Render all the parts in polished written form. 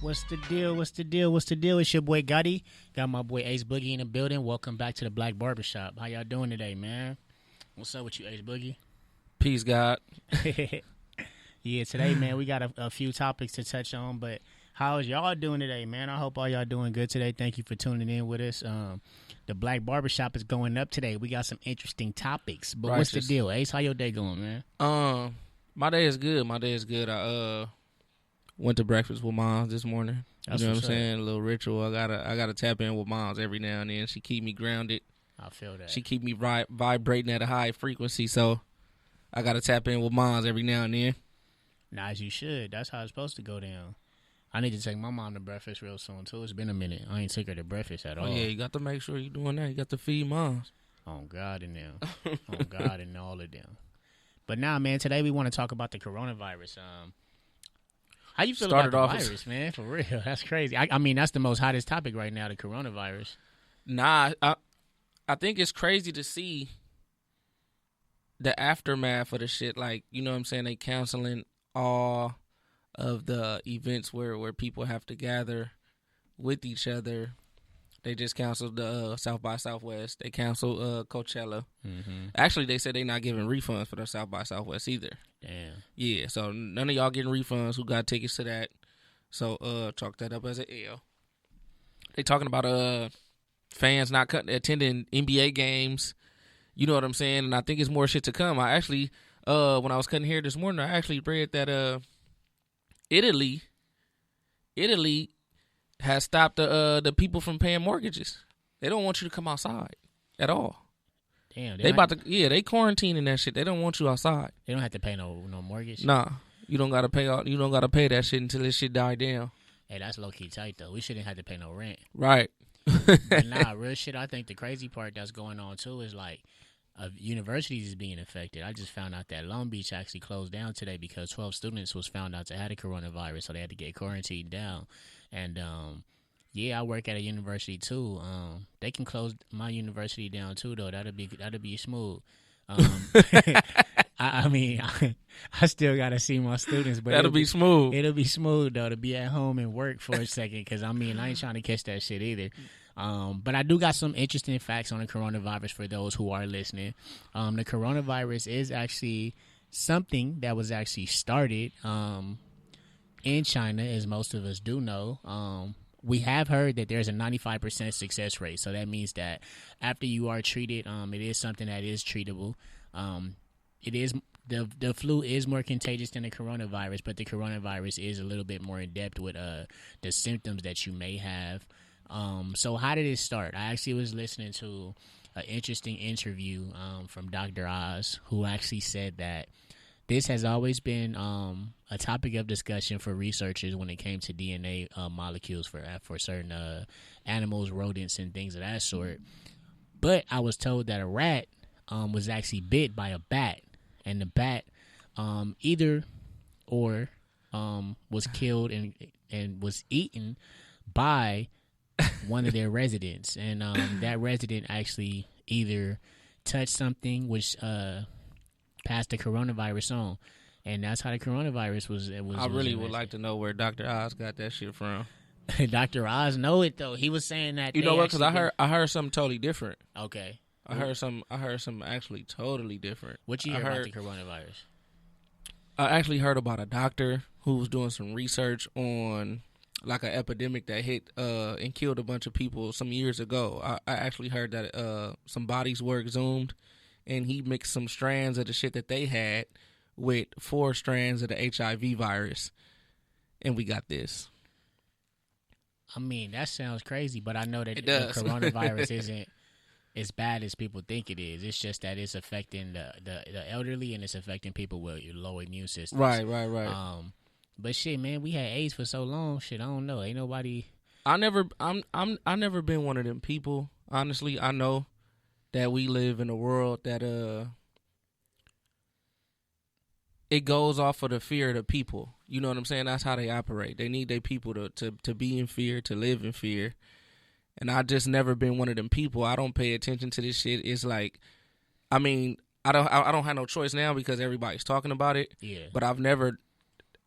What's the deal? What's the deal? What's the deal? It's your boy Gotti. Got my boy Ace Boogie in the building. Welcome back to the Black Barbershop. How y'all doing today, man? What's up with you, Ace Boogie? Peace, God. Yeah, today, man, we got a few topics to touch on, but how is y'all doing today, man? I hope all y'all doing good today. Thank you for tuning in with us. The Black Barbershop is going up today. We got some interesting topics, but what's the deal, Ace? How your day going, man? My day is good. I went to breakfast with Moms this morning. That's you know what I'm what's up. saying? A little ritual. I gotta tap in with Moms every now and then. She keep me grounded. I feel that. She keep me vibrating at a high frequency. So I gotta tap in with Moms every now and then. Nah, as you should. That's how it's supposed to go down. I need to take my mom to breakfast real soon, too. It's been a minute. I ain't took her to breakfast at all. Oh, yeah, you got to make sure you're doing that. You got to feed Moms. On God and them. On God and all of them. But now, man, today we want to talk about the coronavirus. How you feel about the virus, man? For real. That's crazy. I mean, that's the most hottest topic right now, the coronavirus. Nah, I think it's crazy to see the aftermath of the shit. Like, you know what I'm saying? They canceling all of the events where people have to gather with each other. They just canceled the South by Southwest. They canceled Coachella. Mm-hmm. Actually, they said they're not giving refunds for the South by Southwest either. Damn. Yeah, so none of y'all getting refunds who got tickets to that. So chalk that up as an L. They talking about fans not attending NBA games. You know what I'm saying? And I think it's more shit to come. I actually, when I was cutting hair this morning, I actually read that Italy has stopped the people from paying mortgages. They don't want you to come outside at all. Damn. They quarantining that shit. They don't want you outside. They don't have to pay no mortgage? Nah. You don't gotta pay that shit until this shit die down. Hey, that's low-key tight, though. We shouldn't have to pay no rent. Right. But nah, real shit, I think the crazy part that's going on, too, is like, universities is being affected. I just found out that Long Beach actually closed down today because 12 students was found out to have the coronavirus, so they had to get quarantined down. And yeah, I work at a university too. They can close my university down too, though. That'll be smooth. I mean, I still gotta see my students, but that'll be smooth. It'll be smooth though to be at home and work for a second, because I mean I ain't trying to catch that shit either. But I do got some interesting facts on the coronavirus for those who are listening. The coronavirus is actually something that was actually started in China, as most of us do know. We have heard that there's a 95% success rate. So that means that after you are treated, it is something that is treatable. It is the flu is more contagious than the coronavirus, but the coronavirus is a little bit more in depth with the symptoms that you may have. So how did it start? I actually was listening to an interesting interview from Dr. Oz, who actually said that this has always been a topic of discussion for researchers when it came to DNA molecules for certain animals, rodents, and things of that sort. But I was told that a rat was actually bit by a bat, and the bat either or was killed and was eaten by one of their residents, and that resident actually either touched something which passed the coronavirus on, and that's how the coronavirus was. I really would like to know where Dr. Oz got that shit from. Dr. Oz know it though. He was saying that. You know what? Because I heard something totally different. Okay. I heard something actually totally different. What you hear about the coronavirus? I actually heard about a doctor who was doing some research on like an epidemic that hit and killed a bunch of people some years ago. I actually heard that some bodies were exhumed, and he mixed some strands of the shit that they had with 4 strands of the HIV virus, and we got this. I mean, that sounds crazy, but I know that It the does. coronavirus isn't as bad as people think it is. It's just that it's affecting the elderly, and it's affecting people with low immune systems. Right. But shit, man, we had AIDS for so long. Shit, I don't know. Ain't nobody. I never been one of them people. Honestly, I know that we live in a world that it goes off of the fear of the people. You know what I'm saying? That's how they operate. They need their people to be in fear, to live in fear. And I just never been one of them people. I don't pay attention to this shit. It's like, I mean, I don't have no choice now because everybody's talking about it. Yeah. But I've never,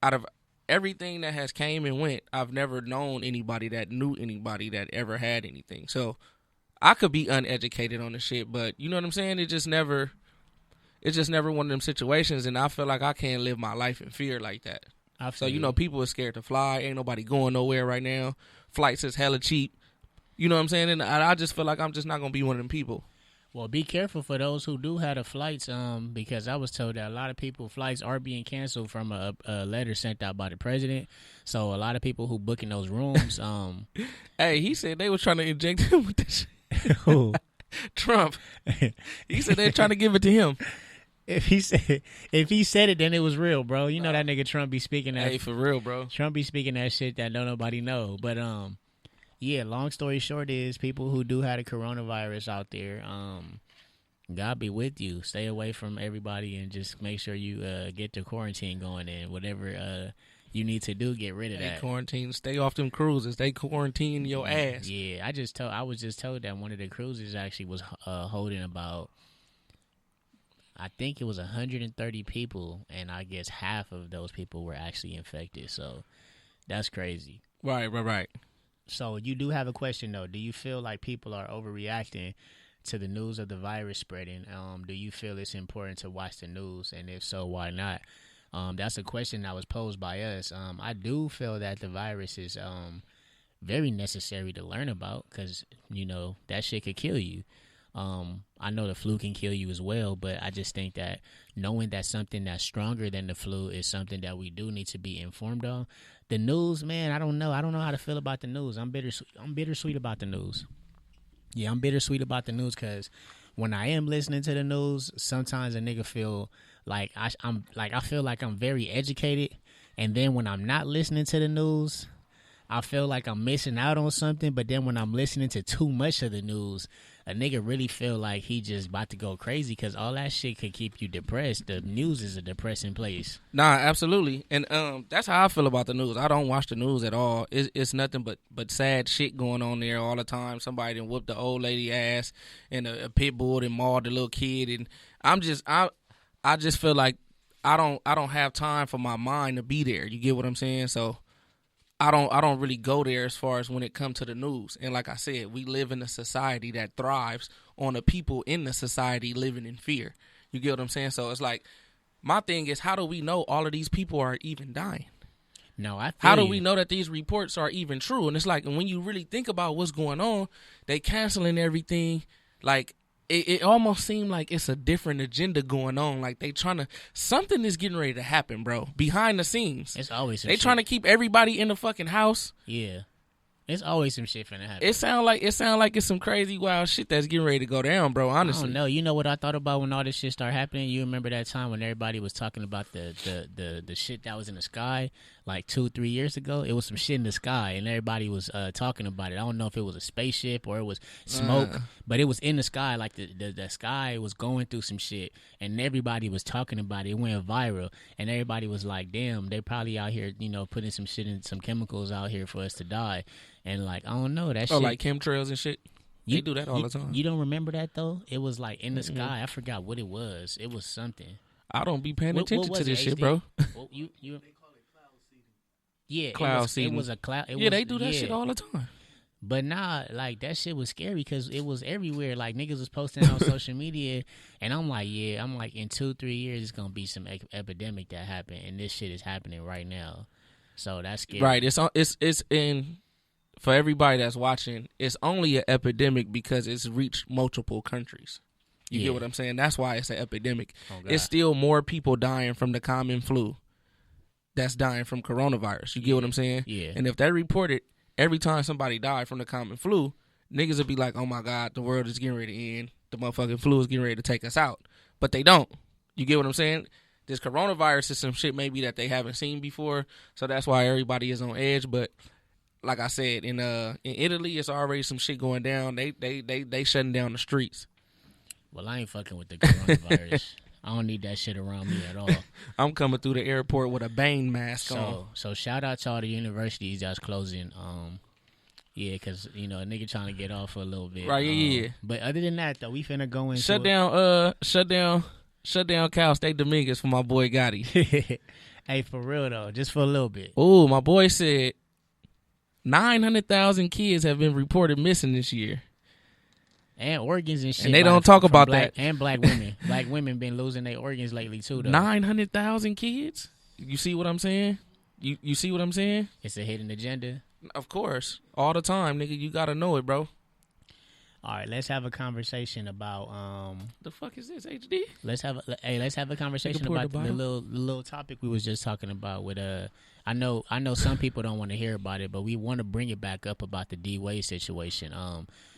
out of everything that has came and went, I've never known anybody that knew anybody that ever had anything. So I could be uneducated on the shit, but you know what I'm saying? It's just never one of them situations, and I feel like I can't live my life in fear like that. So, you know, people are scared to fly. Ain't nobody going nowhere right now. Flights is hella cheap. You know what I'm saying? And I just feel like I'm just not going to be one of them people. Well, be careful for those who do have the flights, because I was told that a lot of people flights are being canceled from a letter sent out by the president. So a lot of people who booking those rooms. Hey, he said they was trying to inject him with this shit. Who? Trump. He said they're trying to give it to him. If he said it, then it was real, bro. You know that nigga Trump be speaking that. Hey, for real, bro. Trump be speaking that shit that don't nobody know. But yeah. Long story short is people who do have the coronavirus out there. God be with you. Stay away from everybody and just make sure you get the quarantine going in. Whatever you need to do, get rid of that. Quarantine. Stay off them cruises. They quarantine your ass. Yeah, I was just told that one of the cruises actually was holding about, I think it was 130 people, and I guess half of those people were actually infected. So that's crazy. Right. So you do have a question, though. Do you feel like people are overreacting to the news of the virus spreading? Do you feel it's important to watch the news? And if so, why not? That's a question that was posed by us. I do feel that the virus is very necessary to learn about because, you know, that shit could kill you. I know the flu can kill you as well, but I just think that knowing that something that's stronger than the flu is something that we do need to be informed on. The news, man, I don't know how to feel about the news. I'm bittersweet about the news. Yeah, I'm bittersweet about the news because when I am listening to the news, sometimes a nigga feel like I feel like I'm very educated, and then when I'm not listening to the news, I feel like I'm missing out on something. But then when I'm listening to too much of the news, a nigga really feel like he just about to go crazy because all that shit could keep you depressed. The news is a depressing place. Nah, absolutely. And that's how I feel about the news. I don't watch the news at all. It's nothing but sad shit going on there all the time. Somebody done whooped the old lady ass, and a pit bull done mauled the little kid. And I just feel like I don't have time for my mind to be there. You get what I'm saying? So I don't really go there as far as when it comes to the news. And like I said, we live in a society that thrives on the people in the society living in fear. You get what I'm saying? So it's like, my thing is, how do we know all of these people are even dying? No, I feel How do we know that these reports are even true? And it's like, when you really think about what's going on, they canceling everything. Like, it almost seemed like it's a different agenda going on. Like they trying to, something is getting ready to happen, bro. Behind the scenes, it's always they trying to keep everybody in the fucking house. Yeah, it's always some shit finna happen. It sound like it's some crazy wild shit that's getting ready to go down, bro. Honestly, I don't know. You know what I thought about when all this shit started happening? You remember that time when everybody was talking about the shit that was in the sky like 2-3 years ago? It was some shit in the sky, and everybody was talking about it. I don't know if it was a spaceship or it was smoke, but it was in the sky. Like the sky was going through some shit, and everybody was talking about it. It went viral, and everybody was like, "Damn, they probably out here, you know, putting some shit in, some chemicals out here for us to die." And like, I don't know, that shit. Oh, like chemtrails and shit. They do that all the time. You don't remember that though? It was like in the sky. I forgot what it was. It was something. I don't be paying attention to this shit, HD? bro. Well, you they call it cloud seeding. Yeah, cloud seeding. It was a cloud. They do that shit all the time. But nah, like that shit was scary because it was everywhere. Like niggas was posting on social media, and I'm like, in 2-3 years it's gonna be some epidemic that happened, and this shit is happening right now. So that's scary. Right. It's in. For everybody that's watching, it's only an epidemic because it's reached multiple countries. You get what I'm saying? That's why it's an epidemic. Oh, it's still more people dying from the common flu that's dying from coronavirus. You get what I'm saying? Yeah. And if they report it every time somebody died from the common flu, niggas would be like, oh my God, the world is getting ready to end. The motherfucking flu is getting ready to take us out. But they don't. You get what I'm saying? This coronavirus is some shit maybe that they haven't seen before, so that's why everybody is on edge. But like I said, in Italy, it's already some shit going down. They shutting down the streets. Well, I ain't fucking with the coronavirus. I don't need that shit around me at all. I'm coming through the airport with a Bane mask on. So shout out to all the universities that's closing. Yeah, because, you know, a nigga trying to get off for a little bit. Right, yeah. But other than that, though, we finna go into Shut down Shut down Cal State Dominguez for my boy Gotti. Hey, for real though, just for a little bit. Oh, my boy said 900,000 kids have been reported missing this year. And organs and shit. And they don't talk about that. that. And black women. Black women been losing their organs lately too, though. 900,000 kids? You see what I'm saying? You see what I'm saying? It's a hidden agenda. Of course. All the time, nigga. You got to know it, bro. All right, let's have a conversation about the fuck is this, HD? Let's have a conversation about the little topic we was just talking about with I know some people don't want to hear about it, but we want to bring it back up about the D Wade situation.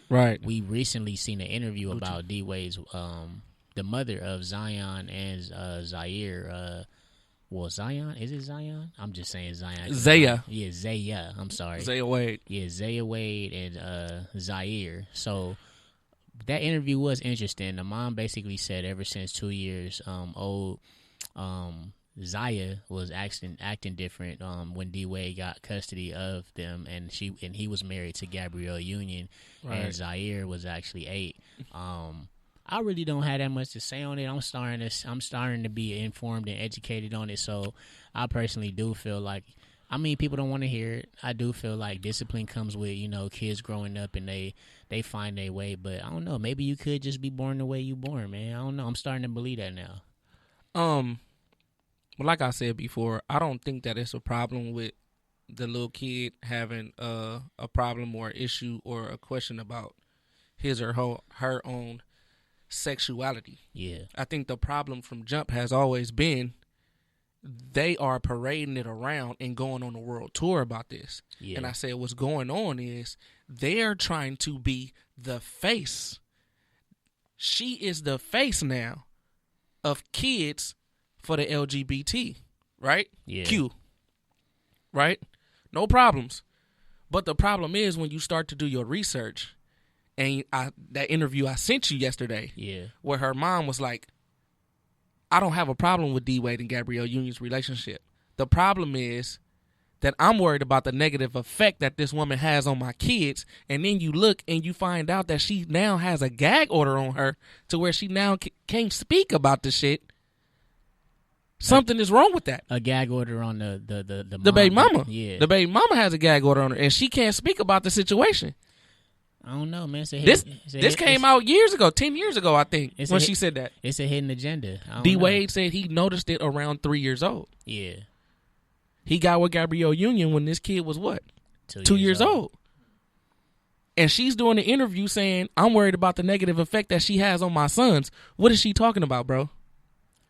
Right. We recently seen an interview about D Wade's the mother of Zion and Zaire. Well, Zion, is it Zion? I'm just saying Zion. Zaya. Yeah, Zaya. I'm sorry. Zaya Wade. Yeah, Zaya Wade and Zaire. So that interview was interesting. The mom basically said ever since 2 years old, Zaya was acting different when D Wade got custody of them, and he was married to Gabrielle Union, right. And Zaire was actually 8. I really don't have that much to say on it. I'm starting to be informed and educated on it. So I personally do feel like, I mean, people don't want to hear it. I do feel like discipline comes with, kids growing up and they find their way. But I don't know. Maybe you could just be born the way you born, man. I don't know. I'm starting to believe that now. Well, like I said before, I don't think that it's a problem with the little kid having a problem or issue or a question about his or her own sexuality. Yeah. I think the problem from jump has always been they are parading it around and going on a world tour about this. Yeah. And I said what's going on is they're trying to be the face. She is the face now of kids for the LGBT, right? Yeah. Q. Right? No problems. But the problem is when you start to do your research, and that interview I sent you yesterday, yeah, where her mom was like, I don't have a problem with D Wade and Gabrielle Union's relationship. The problem is that I'm worried about the negative effect that this woman has on my kids. And then you look and you find out that she now has a gag order on her to where she now can't speak about the shit. Something is wrong with that. A gag order on the baby mama. Yeah, the baby mama has a gag order on her, and she can't speak about the situation. I don't know, man. This came out years ago, 10 years ago, I think, when she said that. It's a hidden agenda. D Wade said he noticed it around 3 years old. Yeah. He got with Gabrielle Union when this kid was what? 2 years old. And she's doing an interview saying, I'm worried about the negative effect that she has on my sons. What is she talking about, bro?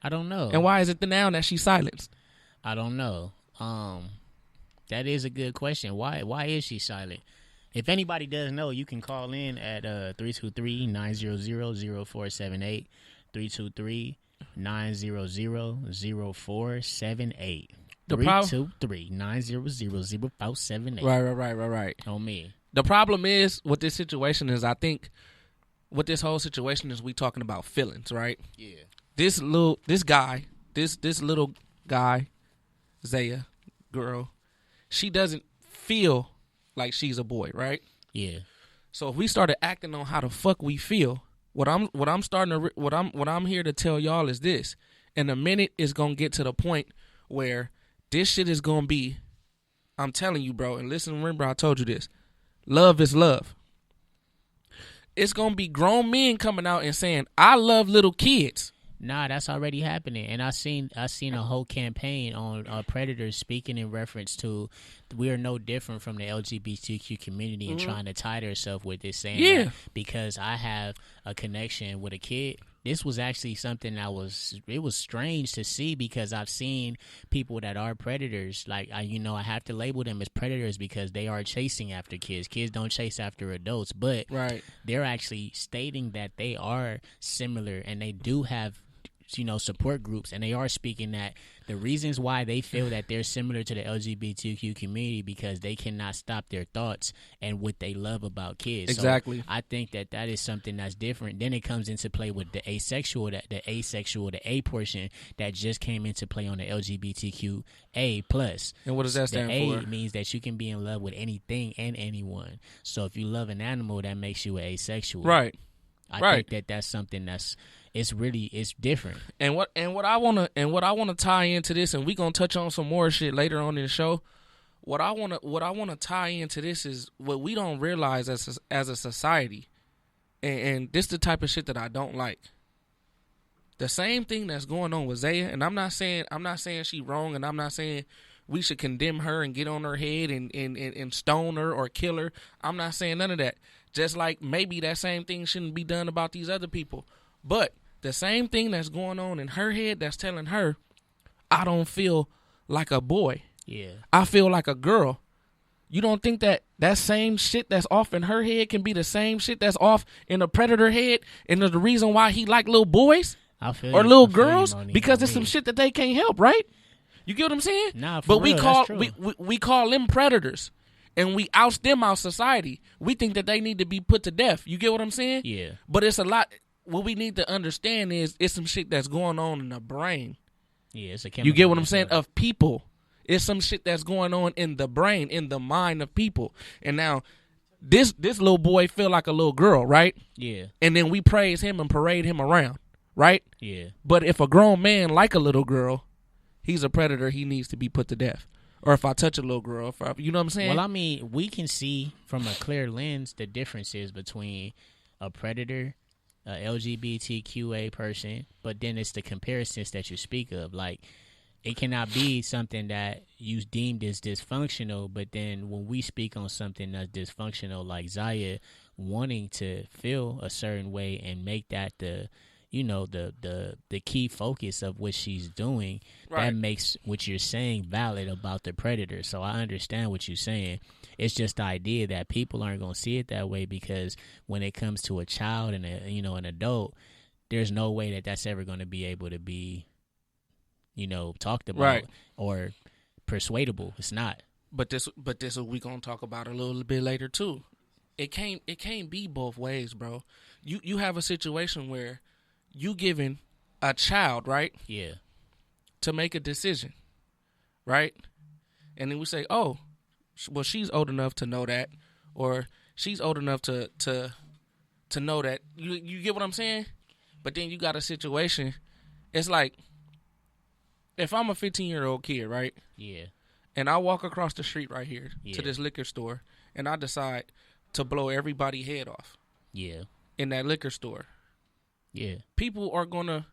I don't know. And why is it the now that she's silenced? I don't know. That is a good question. Why is she silent? If anybody does know, you can call in at 323-900-0478, 323-900-0478. 323-900-0478. Right. On me. The problem is with this situation is I think with this whole situation is we talking about feelings, right? Yeah. This little guy, Zaya, girl, she doesn't feel like she's a boy, right? Yeah. So if we started acting on how the fuck we feel, what I'm here to tell y'all is this: in a minute, it's gonna get to the point where this shit is gonna be. I'm telling you, bro. And listen, remember I told you this: love is love. It's gonna be grown men coming out and saying, "I love little kids." Nah, that's already happening, and I seen a whole campaign on Predators speaking in reference to we are no different from the LGBTQ community and trying to tie themselves with this, saying that because I have a connection with a kid. This was actually something it was strange to see because I've seen people that are predators. Like, I have to label them as predators because they are chasing after kids. Kids don't chase after adults, but they're actually stating that they are similar and they do have support groups, and they are speaking that the reasons why they feel that they're similar to the LGBTQ community because they cannot stop their thoughts and what they love about kids. Exactly. So I think that is something that's different. Then it comes into play with the asexual, the A portion that just came into play on the LGBTQ A plus. And what does that stand for? The A means that you can be in love with anything and anyone. So if you love an animal, that makes you an asexual. Right. I think that's something it's different. And what I wanna tie into this, and we gonna touch on some more shit later on in the show. What I wanna tie into this is what we don't realize as a society, and this the type of shit that I don't like. The same thing that's going on with Zaya, and I'm not saying she wrong, and I'm not saying we should condemn her and get on her head and stone her or kill her. I'm not saying none of that. Just like maybe that same thing shouldn't be done about these other people. But the same thing that's going on in her head that's telling her, I don't feel like a boy. Yeah. I feel like a girl. You don't think that same shit that's off in her head can be the same shit that's off in a predator head, and the reason why he like little boys or little girls? Because it's some shit that they can't help, right? You get what I'm saying? Nah, for but real, we call them predators, and we oust them out society. We think that they need to be put to death. You get what I'm saying? Yeah. But it's a lot. What we need to understand is it's some shit that's going on in the brain. Yeah, it's a You get what I'm saying? Of people. It's some shit that's going on in the brain, in the mind of people. And now, this little boy feel like a little girl, right? Yeah. And then we praise him and parade him around, right? Yeah. But if a grown man like a little girl, he's a predator. He needs to be put to death. Or if I touch a little girl, you know what I'm saying? Well, I mean, we can see from a clear lens the differences between a predator, a LGBTQA person, but then it's the comparisons that you speak of. Like, it cannot be something that you deemed as dysfunctional, but then when we speak on something that's dysfunctional, like Zaya wanting to feel a certain way and make that the key focus of what she's doing, right, that makes what you're saying valid about the predator. So I understand what you're saying. It's just the idea that people aren't going to see it that way, because when it comes to a child and an adult, there's no way that that's ever going to be able to be, talked about, right, or persuadable. It's not. But this is what we gonna talk about a little bit later too. It can't be both ways, bro. You have a situation where you giving a child, right? Yeah. To make a decision, right? And then we say, oh, well, she's old enough to know that, or she's old enough to know that. You get what I'm saying? But then you got a situation. It's like, if I'm a 15-year-old kid, right? Yeah. And I walk across the street right here to this liquor store, and I decide to blow everybody's head off. Yeah. In that liquor store. Yeah. People are going to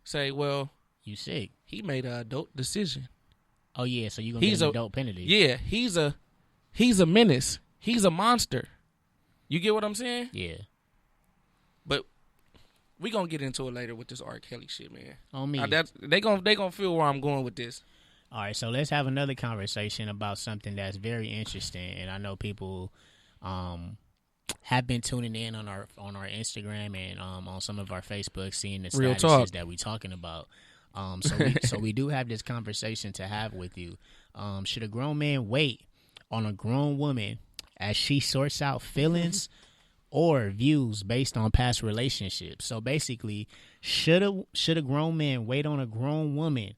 say, well, you sick. He made an adult decision. Oh, yeah, so you're going to get an adult penalty. Yeah, he's a menace. He's a monster. You get what I'm saying? Yeah. But we gonna get into it later with this R. Kelly shit, man. On me. They gonna feel where I'm going with this. All right, so let's have another conversation about something that's very interesting, and I know people have been tuning in on our Instagram and on some of our Facebook, seeing the statuses that we talking about. So we do have this conversation to have with you. Should a grown man wait on a grown woman as she sorts out feelings or views based on past relationships? So basically, should a grown man wait on a grown woman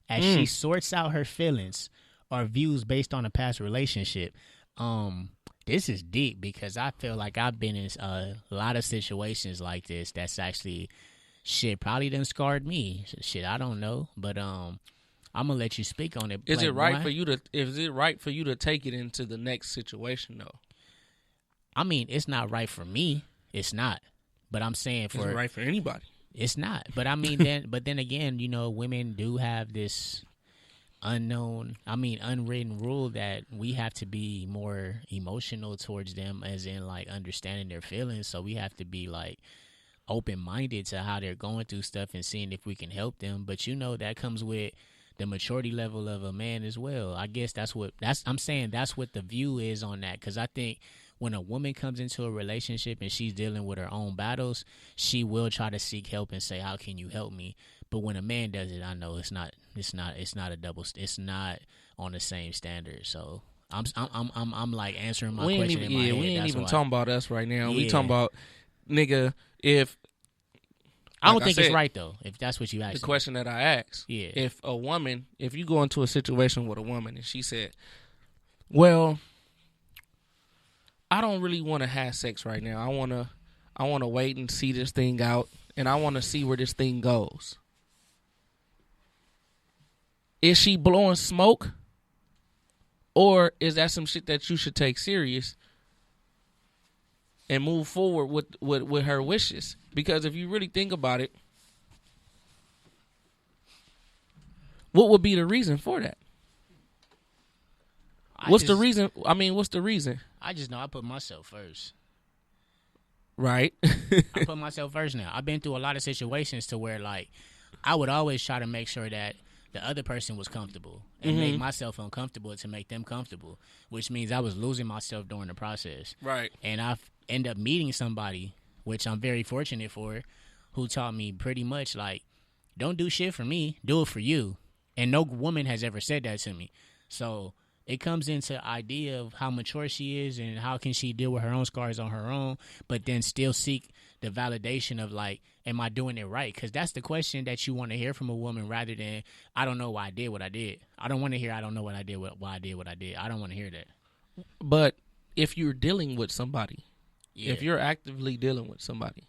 as she sorts out her feelings or views based on a past relationship? This is deep, because I feel like I've been in a lot of situations like this that's actually probably done scarred me. Shit, I don't know, but I'm gonna let you speak on it. Is it right for you to take it into the next situation though? I mean, it's not right for me. It's not. But I'm saying it's right for anybody. It's not. But I mean, then again, women do have this unwritten rule that we have to be more emotional towards them, as in like understanding their feelings. So we have to be like open-minded to how they're going through stuff and seeing if we can help them. But that comes with the maturity level of a man as well. I guess that's what the view is on that, because I think when a woman comes into a relationship and she's dealing with her own battles, she will try to seek help and say, how can you help me? But when a man does it, I know it's not a double, it's not on the same standard. So I'm like answering my question in my head. We ain't even talking about us right now. Yeah. We talking about, nigga, if I don't think it's right though, if that's what you asked. The question that I asked. Yeah. If you go into a situation with a woman and she said, well, I don't really want to have sex right now. I want to wait and see this thing out, and I want to see where this thing goes. Is she blowing smoke? Or is that some shit that you should take serious and move forward with her wishes? Because if you really think about it, what would be the reason for that? What's the reason? I mean, what's the reason? I just know I put myself first. Right. I put myself first now. I've been through a lot of situations to where, like, I would always try to make sure that the other person was comfortable and make myself uncomfortable to make them comfortable, which means I was losing myself during the process. Right. And I end up meeting somebody, which I'm very fortunate for, who taught me pretty much, like, don't do shit for me, do it for you. And no woman has ever said that to me. So it comes into idea of how mature she is and how can she deal with her own scars on her own, but then still seek the validation of, like, am I doing it right? Because that's the question that you want to hear from a woman rather than, I don't know why I did what I did. I don't want to hear, I don't know what I did, why I did what I did. I don't want to hear that. But if you're dealing with somebody, Yeah. if you're actively dealing with somebody.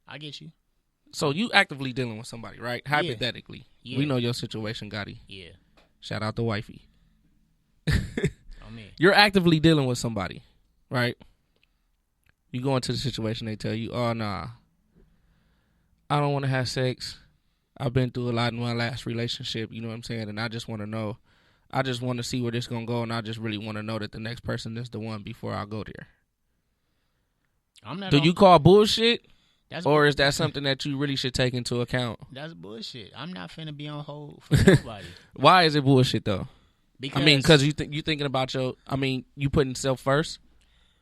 I get you. So you actively dealing with somebody, right? Hypothetically. Yeah. We know your situation, Gotti. Yeah. Shout out to wifey. Oh, man. You're actively dealing with somebody, right? You go into the situation, they tell you, oh, nah, I don't want to have sex. I've been through a lot in my last relationship, you know what I'm saying? And I just want to know, I just want to see where this is going to go, and I just really want to know that the next person is the one before I go there. Do you call bullshit? Or is that something that you really should take into account? That's bullshit. I'm not finna be on hold for nobody. Why is it bullshit, though? Because, I mean, because you thinking about you putting self first?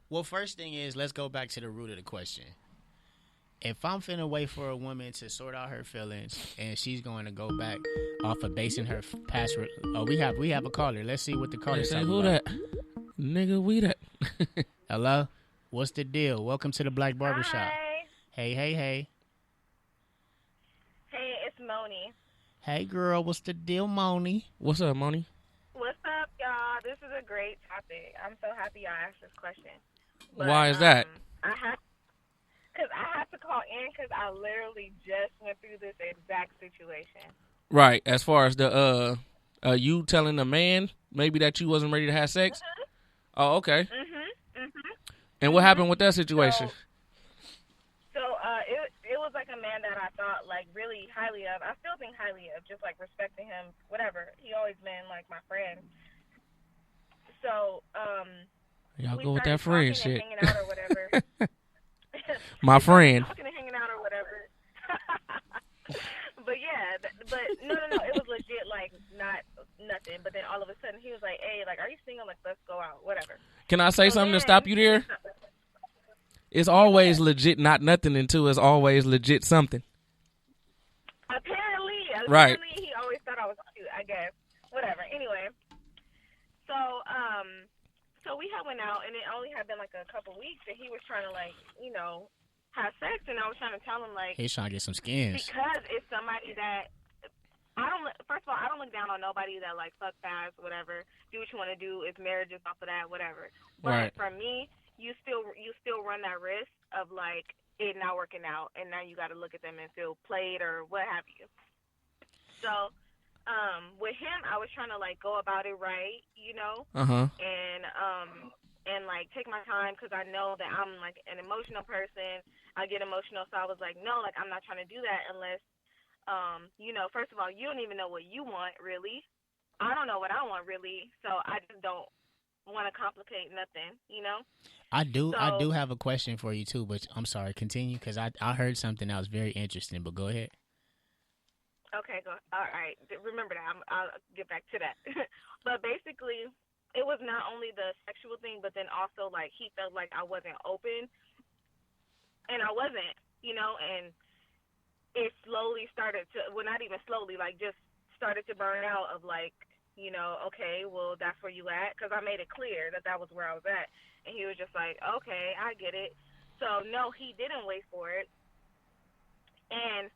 Well, first thing is, let's go back to the root of the question. If I'm finna wait for a woman to sort out her feelings and she's going to go back off of basing her past... we have a caller. Let's see what the caller's talking who about. That? Nigga, we that. Hello? What's the deal? Welcome to the Black Barbershop. Hi. Hey. Hey, it's Moni. Hey, girl. What's the deal, Moni? What's up, Moni? What's up, y'all? This is a great topic. I'm so happy y'all asked this question. But, why is that? I had to call in because I literally just went through this exact situation. Right. As far as the you telling a man maybe that you wasn't ready to have sex. Oh, okay. And what happened with that situation? So it was like a man that I thought like really highly of. I still think highly of, just like respecting him, whatever. He always been like my friend. So y'all go with that friend shit. Hanging out or whatever. My friend. Talking and hanging out or whatever. But yeah, but no, it was legit like not nothing. But then all of a sudden he was like, "Hey, like, are you single? Like, let's go out, whatever." Can I say something to stop you there? It's always legit not nothing until it's always legit something. Apparently, right. He always thought I was cute, I guess. Whatever. Anyway, so we had went out, and it only had been like a couple weeks, and he was trying to like, have sex, and I was trying to tell him like he's trying to get some skins. Because it's somebody that first of all, I don't look down on nobody that like fuck fast, whatever. Do what you want to do. If marriage is off of that, whatever. But for me, you still run that risk of like it not working out, and now you got to look at them and feel played or what have you. So, with him, I was trying to like go about it right, and like take my time because I know that I'm like an emotional person. I get emotional, so I was like, no, like I'm not trying to do that unless, first of all, you don't even know what you want really. I don't know what I want really, so I just don't want to complicate nothing, I do have a question for you too, but I'm sorry, continue, because I heard something that was very interesting, but go ahead. Okay, go. All right, remember that. I'll get back to that. But basically, it was not only the sexual thing, but then also like he felt like I wasn't open, and I wasn't, and it slowly started to, well, not even slowly, like just started to burn out of like, okay, well, that's where you at, because I made it clear that was where I was at, and he was just like, okay, I get it. So no, he didn't wait for it, and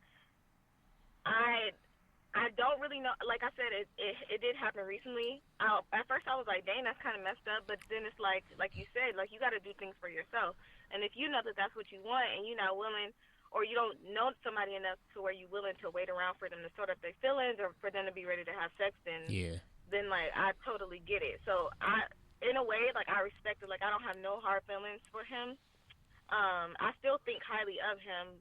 I don't really know. Like I said, it did happen recently. At first, I was like, dang, that's kind of messed up. But then it's like you said, like you got to do things for yourself. And if you know that that's what you want, and you're not willing, or you don't know somebody enough to where you're willing to wait around for them to sort out their feelings, or for them to be ready to have sex, then like I totally get it. So in a way, like I respect it. Like I don't have no hard feelings for him. I still think highly of him.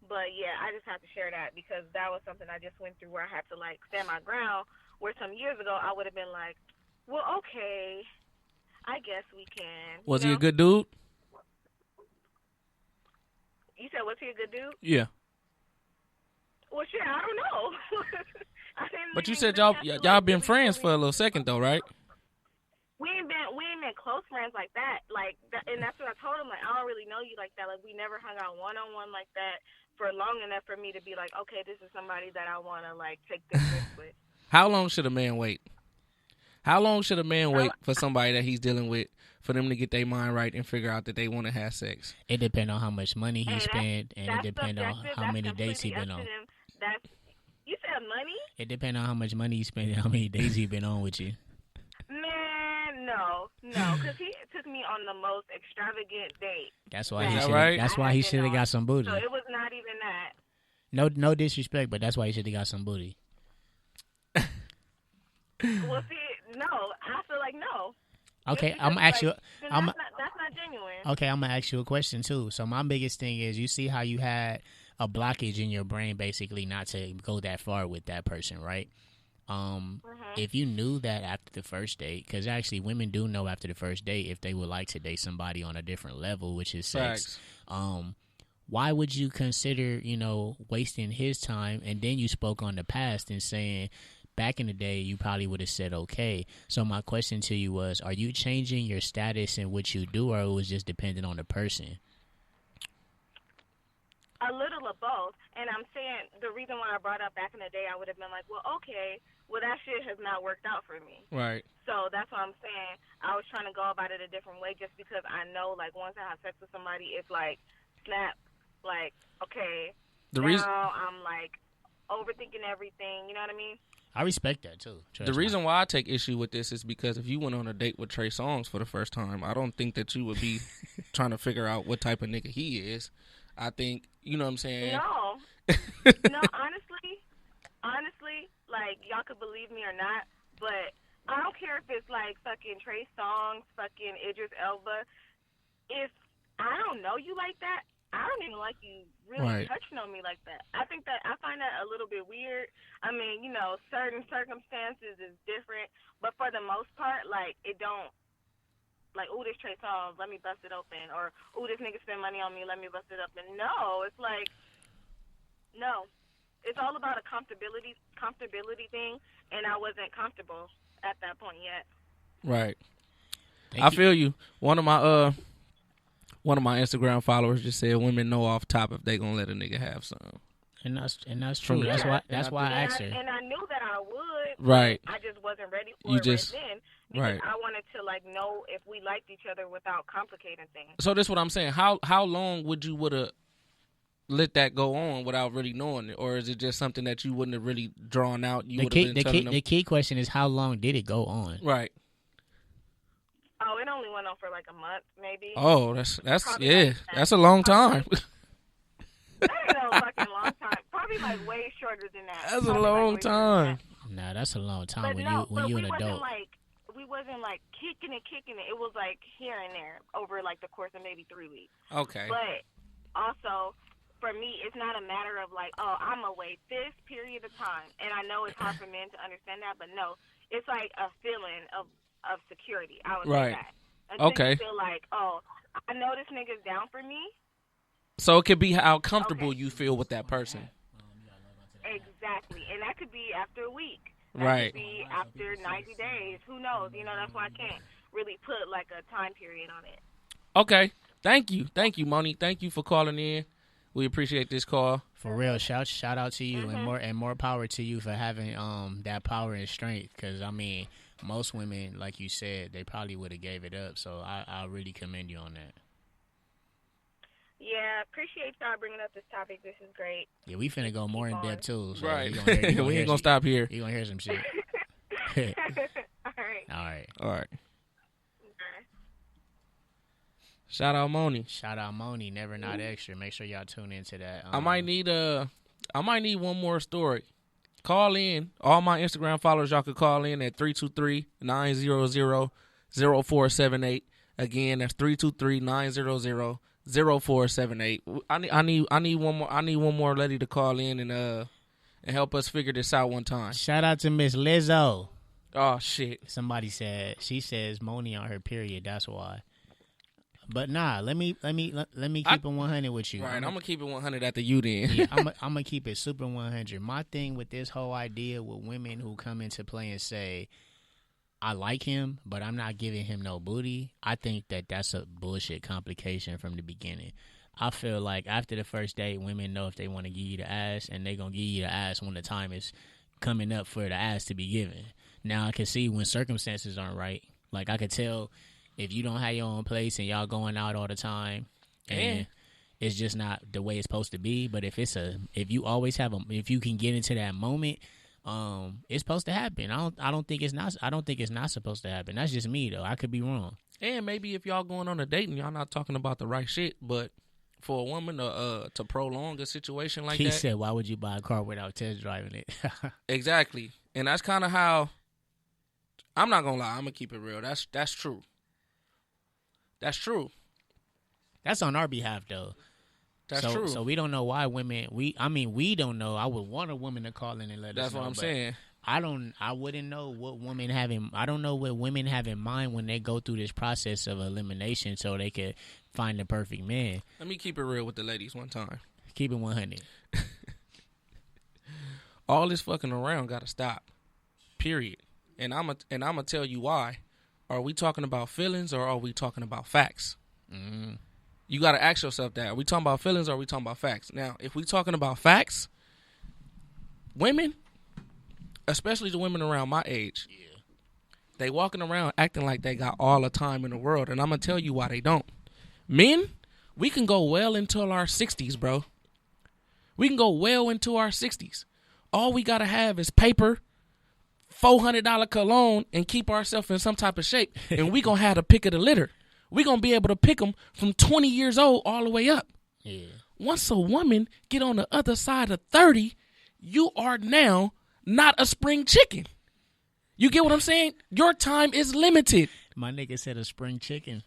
But yeah, I just have to share that because that was something I just went through where I had to like stand my ground. Where some years ago I would have been like, well, okay, I guess we can. Was he a good dude? You said, was he a good dude? Yeah. Well, shit, I don't know. But you said y'all been friends for a little second though, right? We ain't been close friends like that. And that's what I told him. Like, I don't really know you like that. Like, we never hung out one-on-one like that for long enough for me to be like, okay, this is somebody that I want to like take this risk with. How long should a man wait? How long should a man wait for somebody that he's dealing with for them to get their mind right and figure out that they want to have sex? It depends on how much money he spent, and it depends on how many dates he been on. You said money? It depends on how much money he spent and how many days he been on with you. Man, no, because he took me on the most extravagant date. That's why he should. Right? That's why he should have got some booty. So it was not even that. No disrespect, but that's why he should have got some booty. Well, see, no, I feel like no. Okay, I'm gonna ask you. That's not genuine. Okay, I'm gonna ask you a question too. So my biggest thing is, you see how you had a blockage in your brain, basically, not to go that far with that person, right? If you knew that after the first date, because actually women do know after the first date if they would like to date somebody on a different level, which is sex. Why would you consider, wasting his time? And then you spoke on the past and saying, back in the day, you probably would have said okay. So my question to you was, are you changing your status in what you do, or it was just dependent on the person? A little of both. And I'm saying the reason why I brought up back in the day, I would have been like, well, okay, well, that shit has not worked out for me. Right. So that's what I'm saying. I was trying to go about it a different way just because I know, like, once I have sex with somebody, it's like, snap, like, okay, now I'm, like, overthinking everything. You know what I mean? I respect that, too. The reason why I take issue with this is because if you went on a date with Trey Songz for the first time, I don't think that you would be trying to figure out what type of nigga he is. I think, you know what I'm saying? No. No, honestly, like, y'all could believe me or not, but I don't care if it's, like, fucking Trey Songz, fucking Idris Elba. If I don't know you like that, I don't even like you really touching on me like that. I find that a little bit weird. I mean, certain circumstances is different, but for the most part, like, it don't, like, ooh, this Trey Songz, let me bust it open. Or, ooh, this nigga spend money on me, let me bust it open. No, it's like, no. It's all about a comfortability thing, and I wasn't comfortable at that point yet. Right. I feel you. One of my Instagram followers just said women know off top if they gonna let a nigga have some. And that's true. That's why I asked her. And I knew that I would. Right. I just wasn't ready for it right then. Because I wanted to, like, know if we liked each other without complicating things. So this is what I'm saying. How long would have let that go on without really knowing it? Or is it just something that you wouldn't have really drawn out? The key question is, how long did it go on? Right. Oh, it only went on for like a month, maybe. Oh, that's a long time. That ain't no fucking long time. Probably like way shorter than that. That's a long time. Nah, that's a long time but when you an adult. We wasn't like kicking it. It was like here and there over like the course of maybe 3 weeks. Okay. But also, for me, it's not a matter of like, oh, I'm gonna wait this period of time. And I know it's hard for men to understand that, but no, it's like a feeling of security. I would say that. Until you feel like, oh, I know this nigga's down for me. So it could be how comfortable you feel with that person. Exactly. And that could be after a week. That could be after 90 days. Who knows? That's why I can't really put like a time period on it. Okay. Thank you, Moni. Thank you for calling in. We appreciate this call. For real, shout out to you, and more power to you for having that power and strength. Because I mean, most women, like you said, they probably would have gave it up. So I really commend you on that. Yeah, appreciate y'all bringing up this topic. This is great. Yeah, we finna go more in depth too. So Right. you We ain't gonna stop here. You gonna hear some shit. All right. All right. All right. Okay. Shout out Moni. Shout out Moni, never not extra. Make sure y'all tune into that. I might need one more story. Call in. All my Instagram followers, y'all could call in at 323-900-0478. Again, that's 323-900-0478. I need one more. I need one more lady to call in and help us figure this out one time. Shout out to Miss Lizzo. Oh shit. Somebody said she says Moni on her period. That's why. But nah, let me keep it 100 with you. Right, I'm gonna keep it 100 after you then. Yeah, I'm gonna keep it super 100. My thing with this whole idea with women who come into play and say, I like him, but I'm not giving him no booty, I think that that's a bullshit complication from the beginning. I feel like after the first date, women know if they want to give you the ass, and they going to give you the ass when the time is coming up for the ass to be given. Now, I can see when circumstances aren't right. Like, I could tell if you don't have your own place and y'all going out all the time, and it's just not the way it's supposed to be. But if you always have if you can get into that moment, it's supposed to happen. I don't think it's not supposed to happen. That's just me though. I could be wrong. And maybe if y'all going on a date and y'all not talking about the right shit, but for a woman to prolong a situation like that. He said, why would you buy a car without test driving it? Exactly. And that's kind of how, I'm not going to lie, I'm going to keep it real. That's true. That's true. That's on our behalf though. That's true. So we don't know why women, we don't know. I would want a woman to call in and let us know. That's what I'm saying. I wouldn't know what I don't know what women have in mind when they go through this process of elimination so they could find the perfect man. Let me keep it real with the ladies one time. Keep it 100. All this fucking around got to stop. Period. And I'm gonna tell you why. Are we talking about feelings or are we talking about facts? Mm-hmm. You got to ask yourself that. Are we talking about feelings or are we talking about facts? Now, if we talking about facts, women, especially the women around my age, they walking around acting like they got all the time in the world, and I'm going to tell you why they don't. Men, we can go well into our 60s, bro. We can go well into our 60s. All we got to have is paper, $400 cologne, and keep ourselves in some type of shape, and we going to have the pick of the litter. We're going to be able to pick them from 20 years old all the way up. Yeah. Once a woman get on the other side of 30, you are now not a spring chicken. You get what I'm saying? Your time is limited. My nigga said a spring chicken.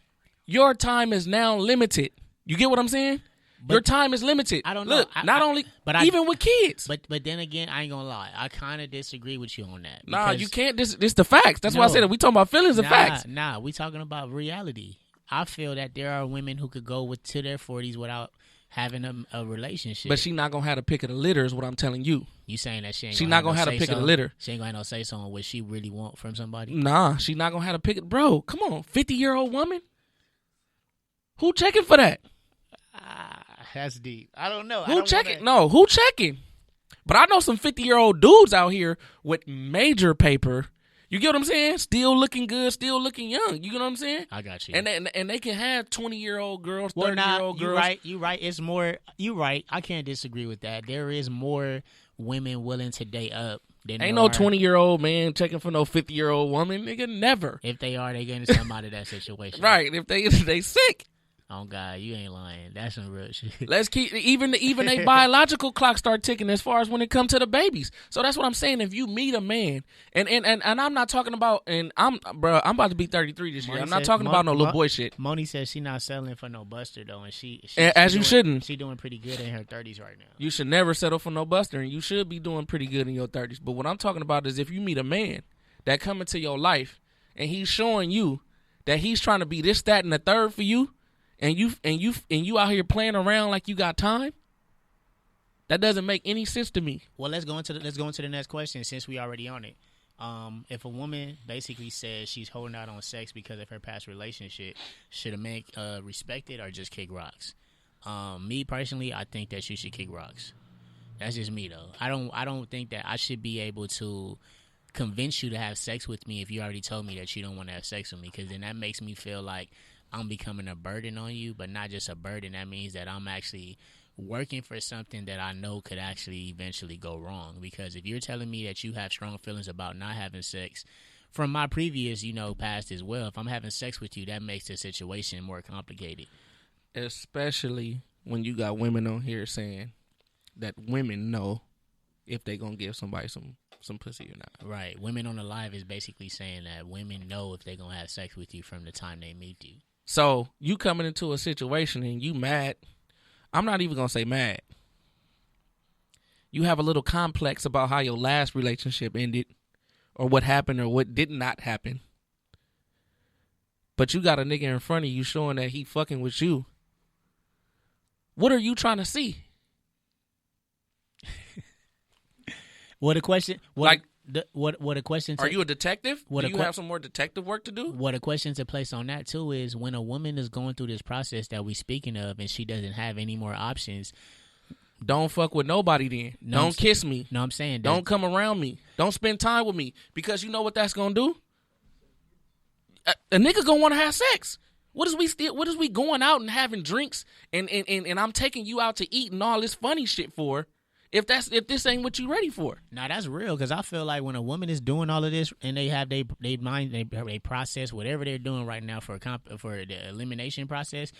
Your time is now limited. You get what I'm saying? Your time is limited. I don't know. Look, even with kids. But then again, I ain't gonna lie. I kind of disagree with you on that. Nah, you can't. This the facts. That's why I said it. We talking about feelings and facts. Nah, we talking about reality. I feel that there are women who could go to their 40s without having a relationship. But she not gonna have to pick of the litter is what I'm telling you. You saying that she not gonna have to pick of the litter. She ain't gonna have no say so on what she really want from somebody. Nah, she not gonna have to pick it. Bro, come on, 50-year-old woman. Who checking for that? That's deep. I don't know. Who checking? No, who checking? But I know some 50-year-old dudes out here with major paper. You get what I'm saying? Still looking good, still looking young. You get what I'm saying? I got you. And they can have 20-year-old girls, 30-year-old girls. You right. It's more. You right. I can't disagree with that. There is more women willing to date up than ain't no 20-year-old man checking for no 50-year-old woman. Nigga, never. If they are, they getting something out of that situation. Right. If they sick. Oh God, you ain't lying. That's some real shit. Let's keep even a biological clock start ticking as far as when it comes to the babies. So that's what I'm saying. If you meet a man, and I'm not talking about, I'm about to be 33 this year. I'm not talking about no little boy shit. Moni says she not settling for no buster though, and she shouldn't. She doing pretty good in her 30s right now. You should never settle for no buster, and you should be doing pretty good in your 30s. But what I'm talking about is if you meet a man that come into your life and he's showing you that he's trying to be this, that, and the third for you. And you out here playing around like you got time? That doesn't make any sense to me. Well, let's go into the next question since we already on it. If a woman basically says she's holding out on sex because of her past relationship, should a man respect it or just kick rocks? Me personally, I think that she should kick rocks. That's just me though. I don't think that I should be able to convince you to have sex with me if you already told me that you don't want to have sex with me, because then that makes me feel like I'm becoming a burden on you, but not just a burden. That means that I'm actually working for something that I know could actually eventually go wrong. Because if you're telling me that you have strong feelings about not having sex, from my previous, past as well, if I'm having sex with you, that makes the situation more complicated. Especially when you got women on here saying that women know if they gonna give somebody some pussy or not. Right. Women on the live is basically saying that women know if they're gonna have sex with you from the time they meet you. So you coming into a situation and you mad. I'm not even gonna say mad. You have a little complex about how your last relationship ended, or what happened or what did not happen. But you got a nigga in front of you showing that he fucking with you. What are you trying to see? What a question. What a question. Are you a detective? Do you have some more detective work to do? What a question to place on that too is when a woman is going through this process that we speaking of and she doesn't have any more options. Don't fuck with nobody then. No, don't kiss me. No, I'm saying. Don't come around me. Don't spend time with me. Because you know what that's going to do? A nigga going to want to have sex. What is we going out and having drinks and I'm taking you out to eat and all this funny shit for if this ain't what you ready for? Now that's real, because I feel like when a woman is doing all of this and they have they mind, they process whatever they're doing right now for the elimination process,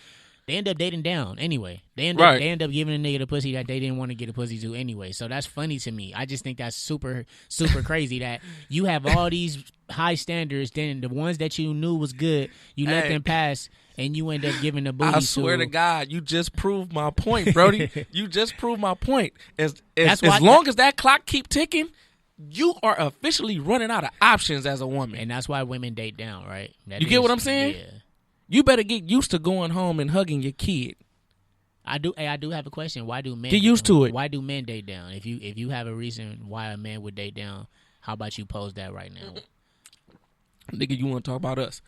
they end up dating down anyway. They end up giving a nigga the pussy that they didn't want to get a pussy to anyway. So that's funny to me. I just think that's super, super crazy that you have all these high standards, then the ones that you knew was good, you let them pass, and you end up giving the booty. I swear to God, you just proved my point, Brody. You just proved my point. As long as that clock keep ticking, you are officially running out of options as a woman. And that's why women date down, right? You get what I'm saying? Yeah. You better get used to going home and hugging your kid. I do have a question. Why do men get used to it? Why do men date down? If you have a reason why a man would date down, how about you pose that right now? Nigga, you want to talk about us?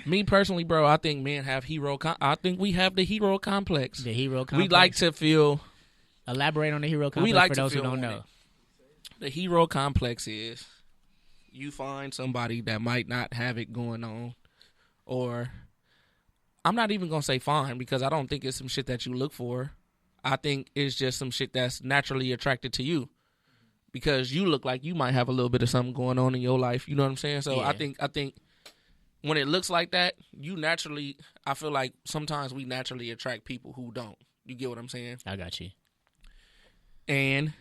Me personally, bro, I think men have I think we have the hero complex. The hero complex. We like to feel. Elaborate on the hero complex for those who don't know. The hero complex is you find somebody that might not have it going on, or I'm not even going to say fine, because I don't think it's some shit that you look for. I think it's just some shit that's naturally attracted to you because you look like you might have a little bit of something going on in your life. You know what I'm saying? So yeah. I think when it looks like that, I feel like sometimes we naturally attract people who don't. You get what I'm saying? I got you. And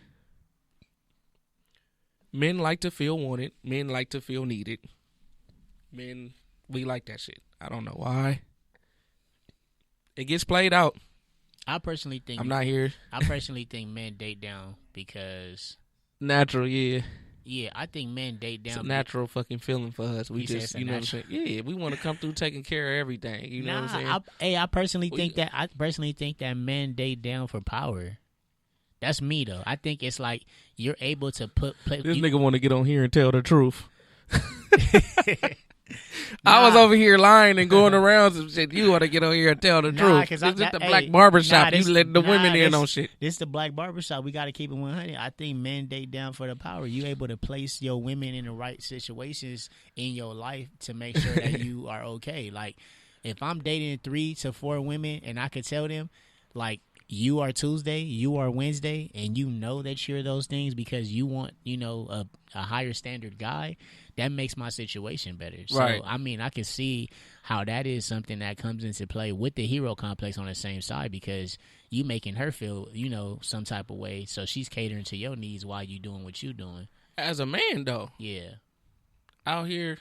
men like to feel wanted. Men like to feel needed. Men, we like that shit. I don't know why. It gets played out. I personally think I'm not here. I personally think men date down because natural, yeah. Yeah, I think men date down. It's a natural fucking feeling for us. We just, you know what I'm saying? Yeah, we want to come through taking care of everything. You know what I'm saying? I personally think that men date down for power. That's me though. I think it's like you're able to This nigga want to get on here and tell the truth. I was over here lying and going around some shit. You want to get on here and tell the truth. This is the Black Barbershop. You let the women in on shit. This is the Black Barbershop. We got to keep it 100. I think men date down for the power. You able to place your women in the right situations in your life to make sure that you are okay. Like, if I'm dating 3 to 4 women and I could tell them, like, you are Tuesday, you are Wednesday, and you know that you're those things because you want, a higher standard guy, that makes my situation better. So, right. I mean, I can see how that is something that comes into play with the hero complex on the same side because you making her feel, some type of way. So she's catering to your needs while you doing what you doing. As a man, though. Yeah. Out here,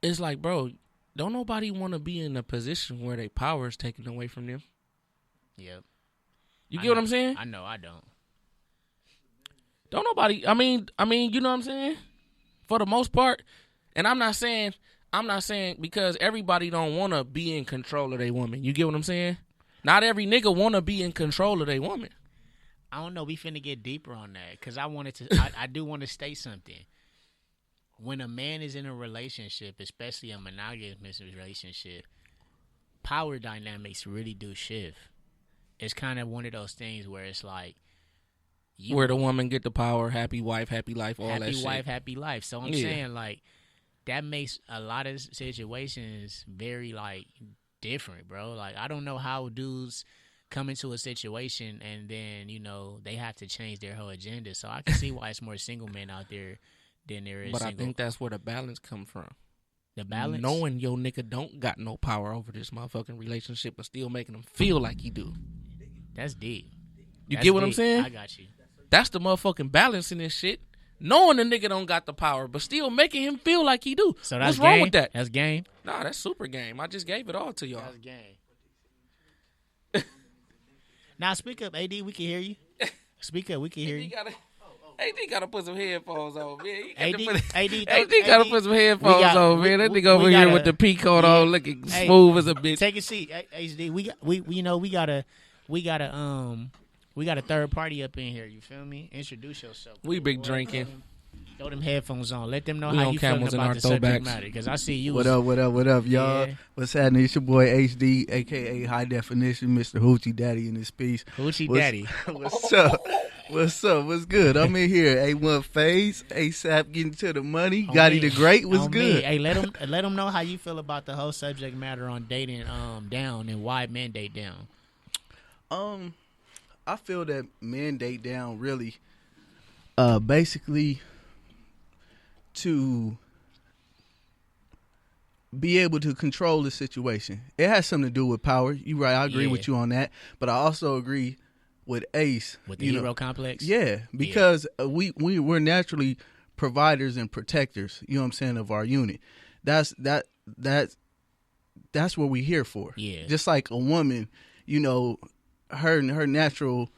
it's like, bro, don't nobody want to be in a position where their power is taken away from them. Yep. You get what I'm saying? I know I don't. Don't nobody. I mean, you know what I'm saying? For the most part, and I'm not saying because everybody don't want to be in control of their woman. You get what I'm saying? Not every nigga want to be in control of their woman. I don't know. We finna get deeper on that because I do want to state something. When a man is in a relationship, especially a monogamous relationship, power dynamics really do shift. It's kind of one of those things where it's like, where the woman get the power, happy wife, happy life, all that shit. Happy wife, happy life. So I'm saying, like, that makes a lot of situations very like different, bro. Like I don't know how dudes come into a situation and then they have to change their whole agenda. So I can see why it's more single men out there than there is. But single. I think that's where the balance come from. The balance, knowing your nigga don't got no power over this motherfucking relationship, but still making him feel like he do. That's deep. You That's get what deep. I'm saying? I got you. That's the motherfucking balance in this shit. Knowing the nigga don't got the power, but still making him feel like he do. So that's what's wrong game? with that? That's game. Nah, that's super game. I just gave it all to y'all. That's game. Now speak up, AD. We can hear you. Speak up. We can hear you. AD gotta put some headphones on, man. AD Gotta put some headphones on, man. That nigga over here with the peacoat on, looking smooth as a bitch. Take a seat, HD. We got a third party up in here. You feel me? Introduce yourself. We big drinking. Throw them headphones on. Let them know We how on you feeling Camels in about our the subject throwbacks. matter. Because I see you. What up, y'all? Yeah. What's happening? It's your boy HD, a.k.a. High Definition, Mr. Hoochie Daddy in this piece. Hoochie Daddy. What's up? What's up? What's good? I'm in here. A1 Phase, ASAP getting to the money. Gotti the Great. What's good? Hey, let them know how you feel about the whole subject matter on dating down and why men date down. I feel that men date down really basically to be able to control the situation. It has something to do with power. You right, I agree with you on that. But I also agree with Ace. With the hero complex? Yeah, because we're naturally providers and protectors, you know what I'm saying, of our unit. That's what we're here for. Yeah. Just like a woman, her natural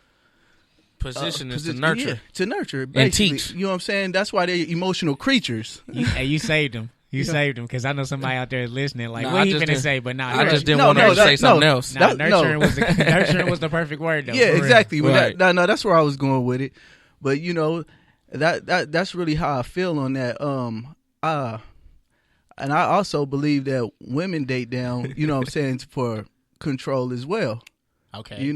Position is to nurture. Yeah, to nurture, and basically. teach. You know what I'm saying? That's why they're emotional creatures. You saved them. You saved them because I know somebody out there is listening. Like, Nah, what I he just finna didn't- say? But nah, I just didn't want her to say something else. nurturing was the perfect word though. Yeah, for real. exactly. Right. No, that's where I was going with it. But that's really how I feel on that. And I also believe that women date down. You know what I'm saying, for control as well. Okay.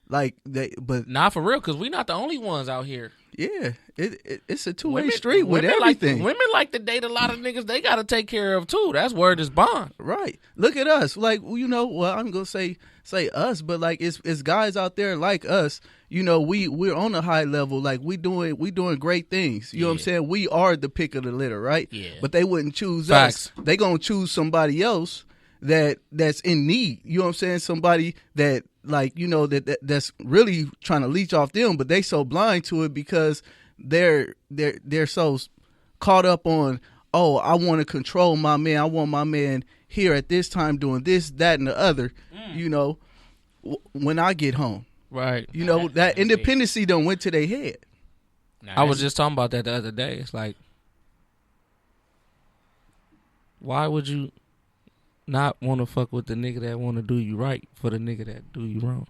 But Nah, for real, because we not the only ones out here. yeah, it's a two-way street with everything. Women like to date a lot of niggas they got to take care of, too. That's word is bond. Right. Look at us. Like, well, I'm going to say us, but like it's guys out there like us, we're on a high level. Like we doing great things. You know what I'm saying? We are the pick of the litter, right? Yeah. But they wouldn't choose Facts. us. They going to choose somebody else that's in need. You know what I'm saying? Somebody that that's really trying to leech off them, but they so blind to it because they're so caught up on, oh, I want to control my man. I want my man here at this time doing this, that, and the other. When I get home, Right. that independency done went to their head. I was just talking about that the other day. It's like, why would you not want to fuck with the nigga that want to do you right for the nigga that do you wrong?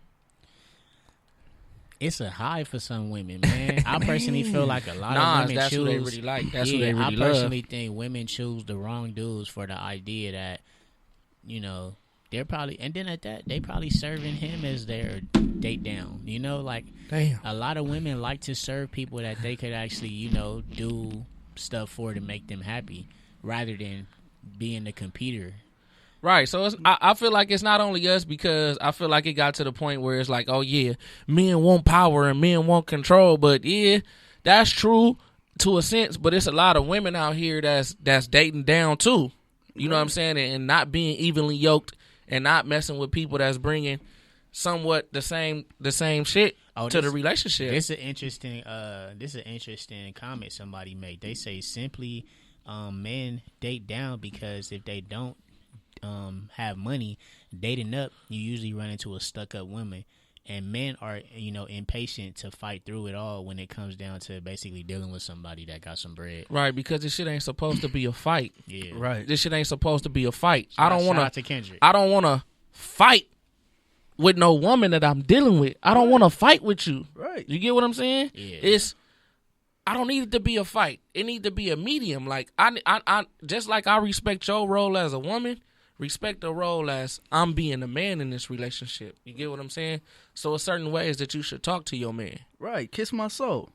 It's a high for some women, man. I personally feel like a lot of women that's choose. who they really like. That's who they really I love. personally think women choose the wrong dudes for the idea that, they're probably, and then at that, they probably serving him as their date down. Damn. A lot of women like to serve people that they could actually, do stuff for to make them happy, rather than being the competer. Right, so I feel like it's not only us, because I feel like it got to the point where it's like, oh yeah, men want power and men want control, but yeah, that's true to a sense, but it's a lot of women out here that's dating down too. You know what I'm saying? And not being evenly yoked and not messing with people that's bringing somewhat the same shit to the relationship. This is an interesting comment somebody made. They say simply men date down because if they don't have money, dating up, you usually run into a stuck-up woman, and men are impatient to fight through it all when it comes down to basically dealing with somebody that got some bread. Right, because this shit ain't supposed to be a fight. Yeah, Right. This shit ain't supposed to be a fight. Shout out to Kendrick. I don't want to fight with no woman that I'm dealing with. I don't want to fight with you. Right. You get what I'm saying? Yeah. I don't need it to be a fight. It need to be a medium. Like I just like I respect your role as a woman, respect the role as I'm being a man in this relationship. You get what I'm saying? So, a certain ways that you should talk to your man. Right. Kiss my soul.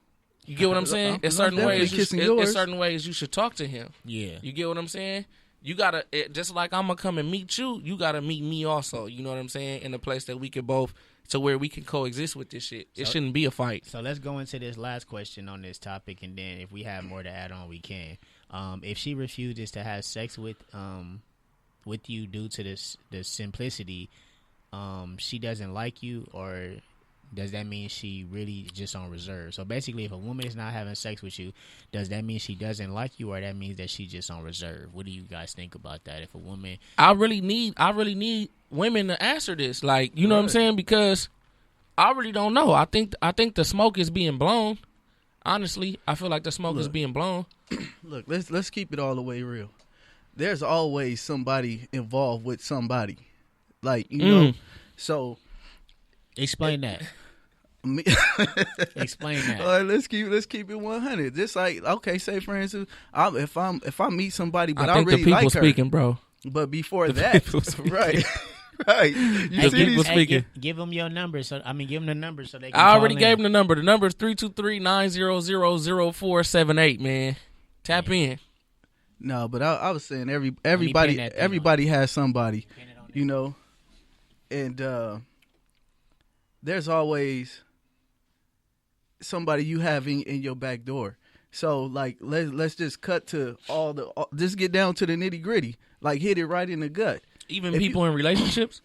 You get what I'm saying? It's certain definitely ways. kissing It's yours. certain ways you should talk to him. Yeah. You get what I'm saying? You gotta just like I'm gonna come and meet you. You gotta meet me also. You know what I'm saying? In a place that we can both, to where we can coexist with this shit. It shouldn't be a fight. So let's go into this last question on this topic, and then if we have more to add on, we can. If she refuses to have sex with you due to the simplicity, she doesn't like you, or does that mean she really just on reserve? So basically, if a woman is not having sex with you, does that mean she doesn't like you, or that means that she just on reserve? What do you guys think about that? If a woman, I really need women to answer this. Like, you know what I'm saying? Because I really don't know. I think the smoke is being blown. Honestly, I feel like the smoke is being blown. Look, let's keep it all the way real. There's always somebody involved with somebody, like you know. So explain that. me, Explain that. all right, let's keep it 100. Just like, okay, say for instance, if I meet somebody, but I think really the people like her, speaking, bro. but before that, people speaking. right, right. You The see people these? speaking. Give them your number. So give them the number so they can. I already call gave in. him the number. The number is 323-900-0478, man. Tap in. No, but I was saying pin everybody that thing everybody has somebody, Pin it on you know, and there's always somebody you have in your back door. So like let's just cut to just get down to the nitty gritty, like hit it right in the gut. Even If people in relationships.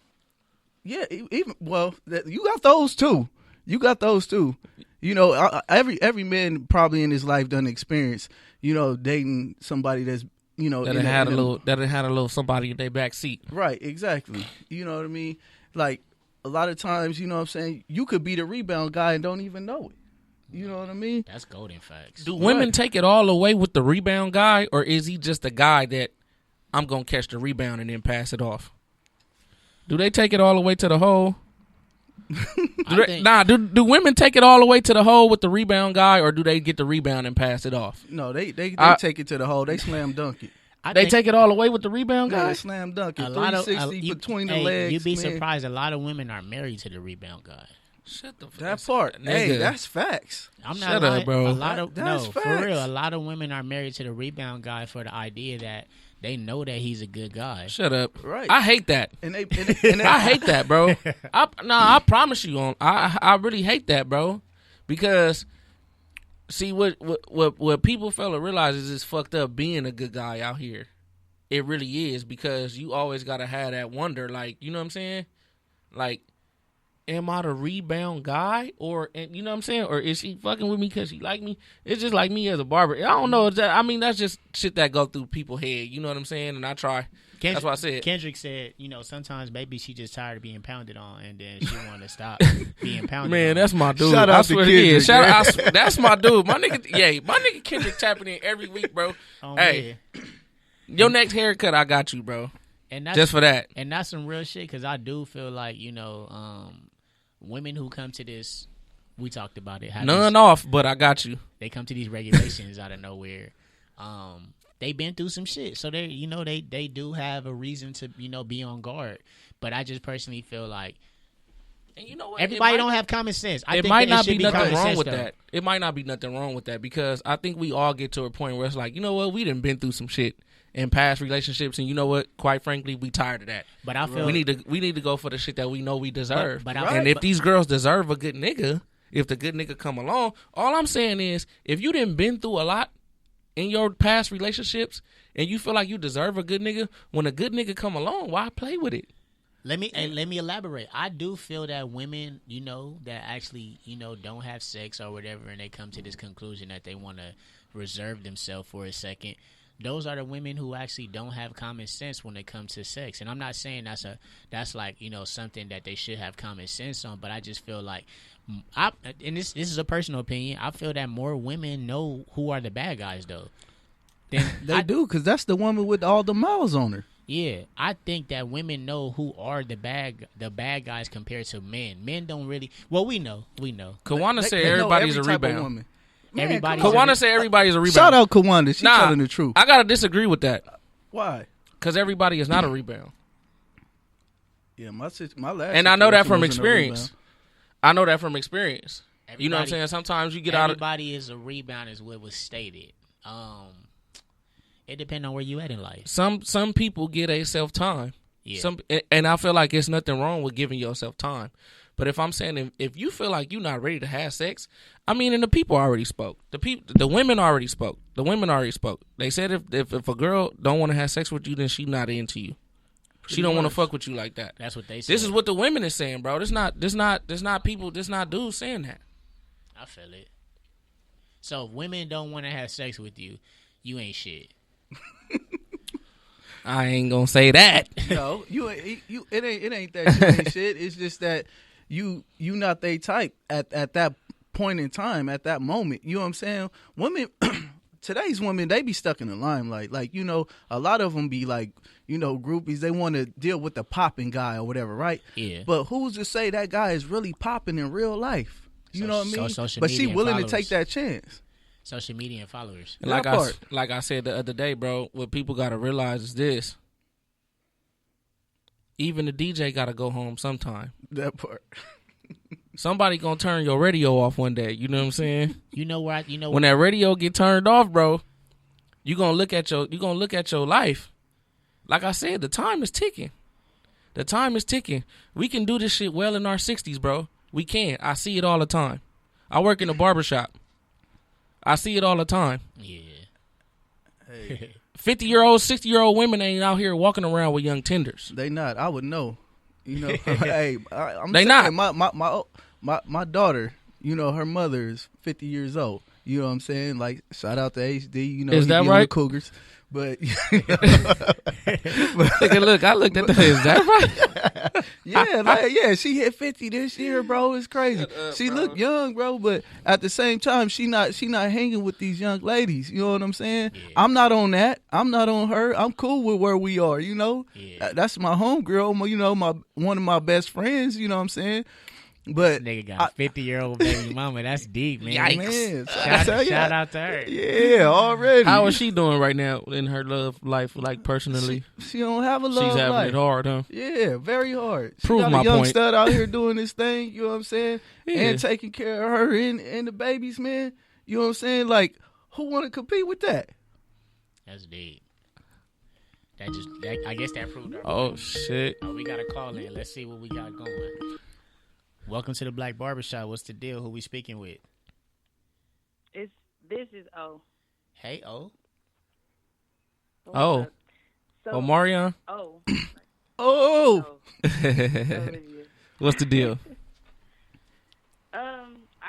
Yeah, even you got those too. You got those too. You know, every man probably in his life done experience, you know, dating somebody that's, you know, That had a little somebody in their back seat. right, exactly. You know what I mean? Like a lot of times, you know what I'm saying, you could be the rebound guy and don't even know it. You know what I mean? That's golden facts. Do women take it all away with the rebound guy, or is he just a guy that I'm gonna catch the rebound and then pass it off? Do they take it all the way to the hole? Do women take it all the way to the hole with the rebound guy, or do they get the rebound and pass it off? No, they take it to the hole. They slam dunk it. They take it all the way with the rebound Yeah, guy? they slam dunk it. A lot of 360 between the legs. You'd be man. surprised. A lot of women are married to the rebound guy. Shut the fuck That part. Nigga. Hey, that's facts. I'm not Shut lying. up, bro. A lot of That's for facts. real. A lot of women are married to the rebound guy for the idea that they know that he's a good guy. Shut up. Right. I hate that. And they I hate that, bro. I promise you, I really hate that, bro. Because see what people fail to realize is it's fucked up being a good guy out here. It really is, because you always gotta have that wonder, like, you know what I'm saying? Like, am I the rebound guy, or you know what I'm saying? Or is she fucking with me because she like me? It's just like me as a barber. I don't know. That's just shit that go through people's head. You know what I'm saying? And I try. That's what I said. Kendrick said, you know, sometimes maybe she just tired of being pounded on, and then she want to stop being pounded Man, on. that's my dude. Shout out I to swear Kendrick, Shout man. out, that's my dude. My nigga Kendrick tapping in every week, bro. Oh, Hey, yeah. your next haircut, I got you, bro. And that's, Just for that. And that's some real shit, because I do feel like, you know, women who come to this, we talked about it. None off, but I got you. They come to these regulations out of nowhere. They been through some shit, so they, you know, they do have a reason to, you know, be on guard. But I just personally feel like, And you know what? everybody don't have common sense. I It think might that not should be nothing common wrong sense, with though. that. It might not be nothing wrong with that, because I think we all get to a point where it's like, you know what, we done been through some shit in past relationships, and you know what, quite frankly, we tired of that. But I feel We need to go for the shit that we know we deserve. But and if these girls deserve a good nigga, if the good nigga come along, all I'm saying is, if you done been through a lot in your past relationships and you feel like you deserve a good nigga, when a good nigga come along, why play with it? Let me elaborate. I do feel that women, you know, that actually, you know, don't have sex or whatever, and they come to this conclusion that they want to reserve themselves for a second. Those are the women who actually don't have common sense when it comes to sex. And I'm not saying that's like, you know, something that they should have common sense on, but I just feel like, and this is a personal opinion, I feel that more women know who are the bad guys, though. They do, because that's the woman with all the miles on her. Yeah, I think that women know who are the bad guys compared to men. Men don't really. Well, we know. Kawana said They know everybody's every a type of rebound. woman. Everybody- come on. Kawana said everybody's a rebound. Shout out Kawanda. She telling the truth. I gotta disagree with that, Why? because everybody is not a rebound. Yeah, my last. And I know that situation from wasn't a experience. rebound. I know that from experience. You know what I'm saying? Sometimes you get out of... Everybody is a rebound is what was stated. It depends on where you at in life. Some people get themselves time. Yeah. And I feel like it's nothing wrong with giving yourself time. But if I'm saying if you feel like you're not ready to have sex, I mean, and the people already spoke. The women already spoke. The women already spoke. They said if a girl don't want to have sex with you, then she not into you. She don't want to fuck with you like that. That's what they said. This is what the women is saying, bro. This not people. This not dudes saying that. I feel it. So if women don't want to have sex with you, you ain't shit. I ain't gonna say that. No, it ain't that you ain't shit. It's just that you not they type at that point in time, at that moment. You know what I'm saying? Women, today's women, they be stuck in the limelight. Like, you know, a lot of them be like, you know, groupies. They want to deal with the popping guy or whatever, right? Yeah. But who's to say that guy is really popping in real life? You know what I mean? But she willing to take that chance. Social media and followers. And like I said the other day, bro, what people got to realize is this. Even the DJ got to go home sometime. That part. Somebody going to turn your radio off one day. You know what I'm saying? When that radio get turned off, bro, you going to look at your life. Like I said, the time is ticking. The time is ticking. We can do this shit well in our 60s, bro. We can. I see it all the time. I work in a barbershop. I see it all the time. Yeah. Hey. 50-year-old, 60-year-old women ain't out here walking around with young tenders. They not. I would know. You know. Hey, I'm they saying, not. My daughter, you know, her mother is 50 years old. You know what I'm saying? Like, shout out to HD. You know, is that right? Cougars. But, look, I looked at that. Is that right? yeah, she hit 50 this year, bro. It's crazy. She look young, bro, but at the same time, she not hanging with these young ladies. You know what I'm saying? Yeah. I'm not on that. I'm not on her. I'm cool with where we are. You know, that's my homegirl. You know, one of my best friends. You know what I'm saying? But this nigga got a 50-year-old baby mama. That's deep, man. Yikes. Shout out to her. Yeah, already. How is she doing right now in her love life, like personally? She don't have a love life. She's having it hard, huh? Yeah, very hard. She Prove got my a young point. stud out here doing this thing, you know what I'm saying? Yeah. And taking care of her and the babies, man. You know what I'm saying? Like, who want to compete with that? That's deep. I guess that proved our Oh, point. shit. Oh, we got a call in. Let's see what we got going. Welcome to the Black Barbershop. What's the deal? Who we speaking with? This is O. Hey, O. Oh. So, Marion? Oh. Oh. What's the deal? I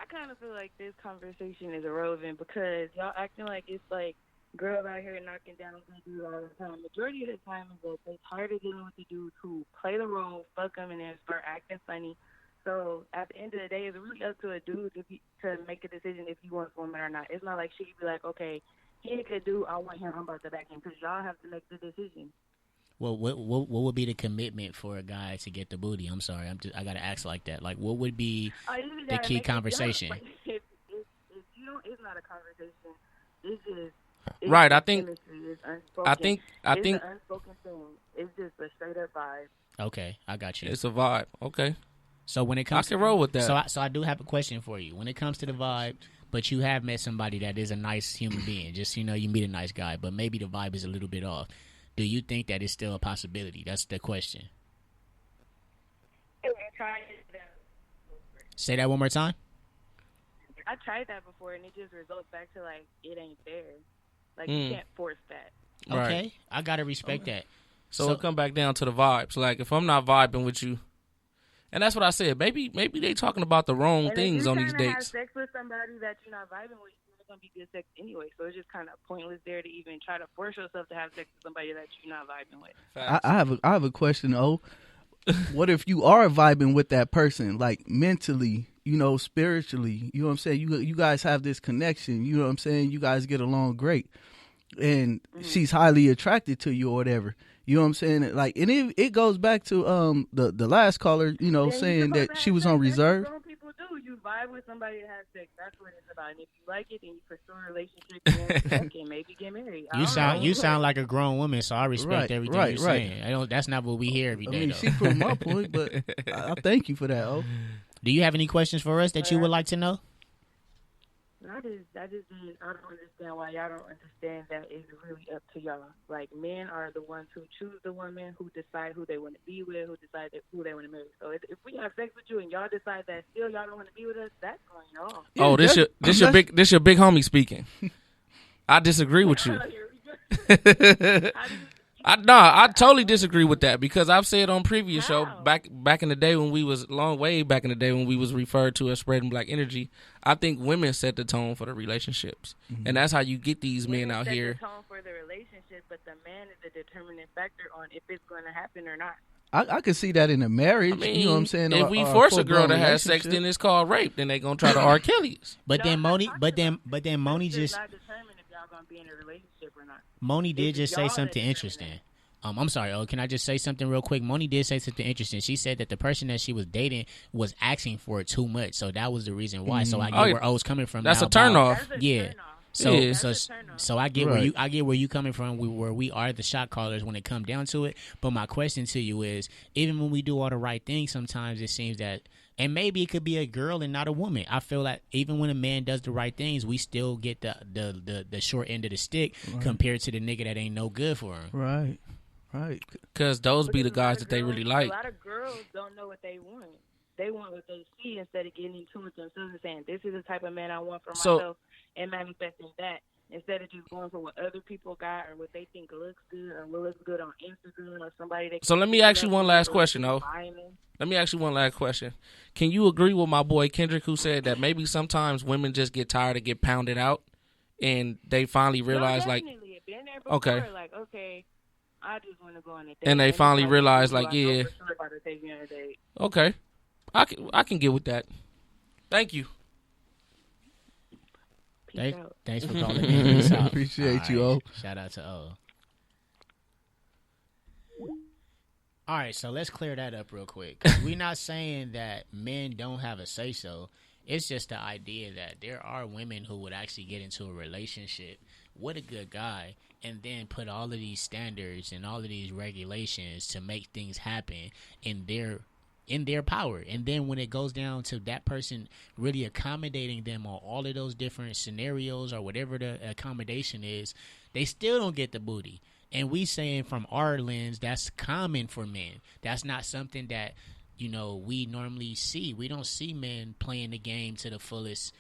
kind of feel like this conversation is irrelevant because y'all acting like it's like girls out here knocking down the dude all the time. Majority of the time is that they tired of dealing with the dudes who play the role, fuck them, and then start acting funny. So at the end of the day, it's really up to a dude to make a decision if he wants a woman or not. It's not like she could be like, okay, he ain't good dude, I want him, I'm about to back him, because y'all have to make the decision. Well, what would be the commitment for a guy to get the booty? I'm sorry, I gotta ask like that. Like, what would be the key conversation? If you don't, it's not a conversation. It's just Right, I just think- chemistry. It's I unspoken. think It's an unspoken thing. It's just a straight up vibe. Okay, I got you. It's a vibe. Okay. So when it comes, I can roll with that. So I do have a question for you. When it comes to the vibe, but you have met somebody that is a nice human being, just you meet a nice guy, but maybe the vibe is a little bit off. Do you think that is still a possibility? That's the question. Say that one more time. I tried that before, and it just results back to like it ain't there. Like you can't force that. Right. Okay, I gotta respect that. So it come back down to the vibes. Like if I'm not vibing with you, and that's what I said. Maybe they talking about the wrong And things on these if you're trying to have dates. sex with somebody that you're not vibing with, it's not gonna be good sex anyway. So it's just kind of pointless there to even try to force yourself to have sex with somebody that you're not vibing with. I have a question, O. What if you are vibing with that person, like mentally, you know, spiritually? You know what I'm saying? You guys have this connection. You know what I'm saying? You guys get along great, and she's highly attracted to you or whatever. You know what I'm saying? Like, and it goes back to the last caller, you know, saying that she was on reserve. That's what grown people do. You vibe with somebody that has sex. That's what it's about. And if you like it, then you pursue a relationship and then okay, maybe get married. You sound like a grown woman, so I respect everything you're saying. That's not what we hear every day. I mean, though. she proved my point, but I thank you for that, O. Do you have any questions for us that you would like to know? I don't understand why y'all don't understand that it's really up to y'all. Like, men are the ones who choose the woman, who decide who they want to be with, who decide who they want to marry. So if we have sex with you and y'all decide that still y'all don't want to be with us, that's on y'all. Oh, this your big homie speaking. I disagree with you. I totally disagree with that because I've said on previous show back in the day when we was way back in the day when we was referred to as spreading black energy. I think women set the tone for the relationships, and that's how you get these men out here. Set the tone for the relationship, but the man is a determining factor on if it's going to happen or not. I could see that in a marriage. I mean, you know what I'm saying? If we force a girl to have sex, then it's called rape. Then they gonna try to R. Kelly's. But then Moni just. Be in a relationship or not. Moni did just say something interesting. I'm sorry. Oh, can I just say something real quick? Moni did say something interesting. She said that the person that she was dating was asking for it too much, so that was the reason why. So I get where O's coming from. That's a turnoff. Yeah. So I get where you coming from. Where we are the shot callers when it comes down to it. But my question to you is, even when we do all the right things, sometimes it seems that. And maybe it could be a girl and not a woman. I feel like even when a man does the right things, we still get the short end of the stick compared to the nigga that ain't no good for him. Right. Because those be the guys that they really like. A lot of girls don't know what they want. They want what they see instead of getting into it themselves and saying, this is the type of man I want for myself and manifesting that. Instead of just going for what other people got or what they think looks good or what looks good on Instagram or somebody that. So let me ask you one last question, though. Let me ask you one last question. Can you agree with my boy Kendrick who said that maybe sometimes women just get tired of get pounded out and they finally realize been there before, okay, I just want to go on a date. And they finally realize yeah, okay, I can get with that. Thank you. Thanks for calling in. Appreciate you, O. Shout out to O. All right, so let's clear that up real quick. We're not saying that men don't have a say-so. It's just the idea that there are women who would actually get into a relationship with a good guy and then put all of these standards and all of these regulations to make things happen in their power. And then when it goes down to that person really accommodating them on all of those different scenarios or whatever the accommodation is, they still don't get the booty. And we saying from our lens, that's common for men. That's not something that, we normally see. We don't see men playing the game to the fullest.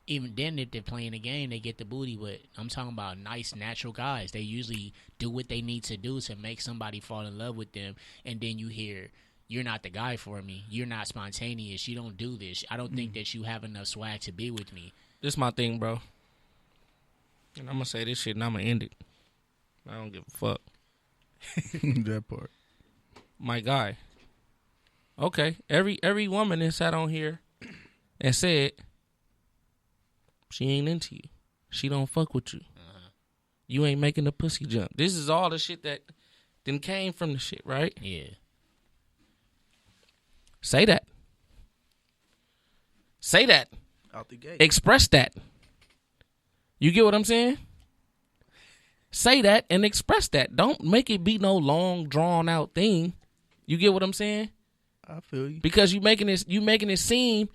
Even then, if they're playing the game, they get the booty. But I'm talking about nice, natural guys. They usually do what they need to do to make somebody fall in love with them. And then you hear, you're not the guy for me. You're not spontaneous. You don't do this. I don't think that you have enough swag to be with me. This is my thing, bro. And I'm going to say this shit and I'm going to end it. I don't give a fuck. That part. My guy. Okay. Every woman that sat on here and said she ain't into you. She don't fuck with you. You ain't making the pussy jump. This is all the shit that then came from the shit, right? Yeah. Say that. Say that. Out the gate. Express that. You get what I'm saying? Say that and express that. Don't make it be no long, drawn out thing. You get what I'm saying? I feel you. Because you making it seem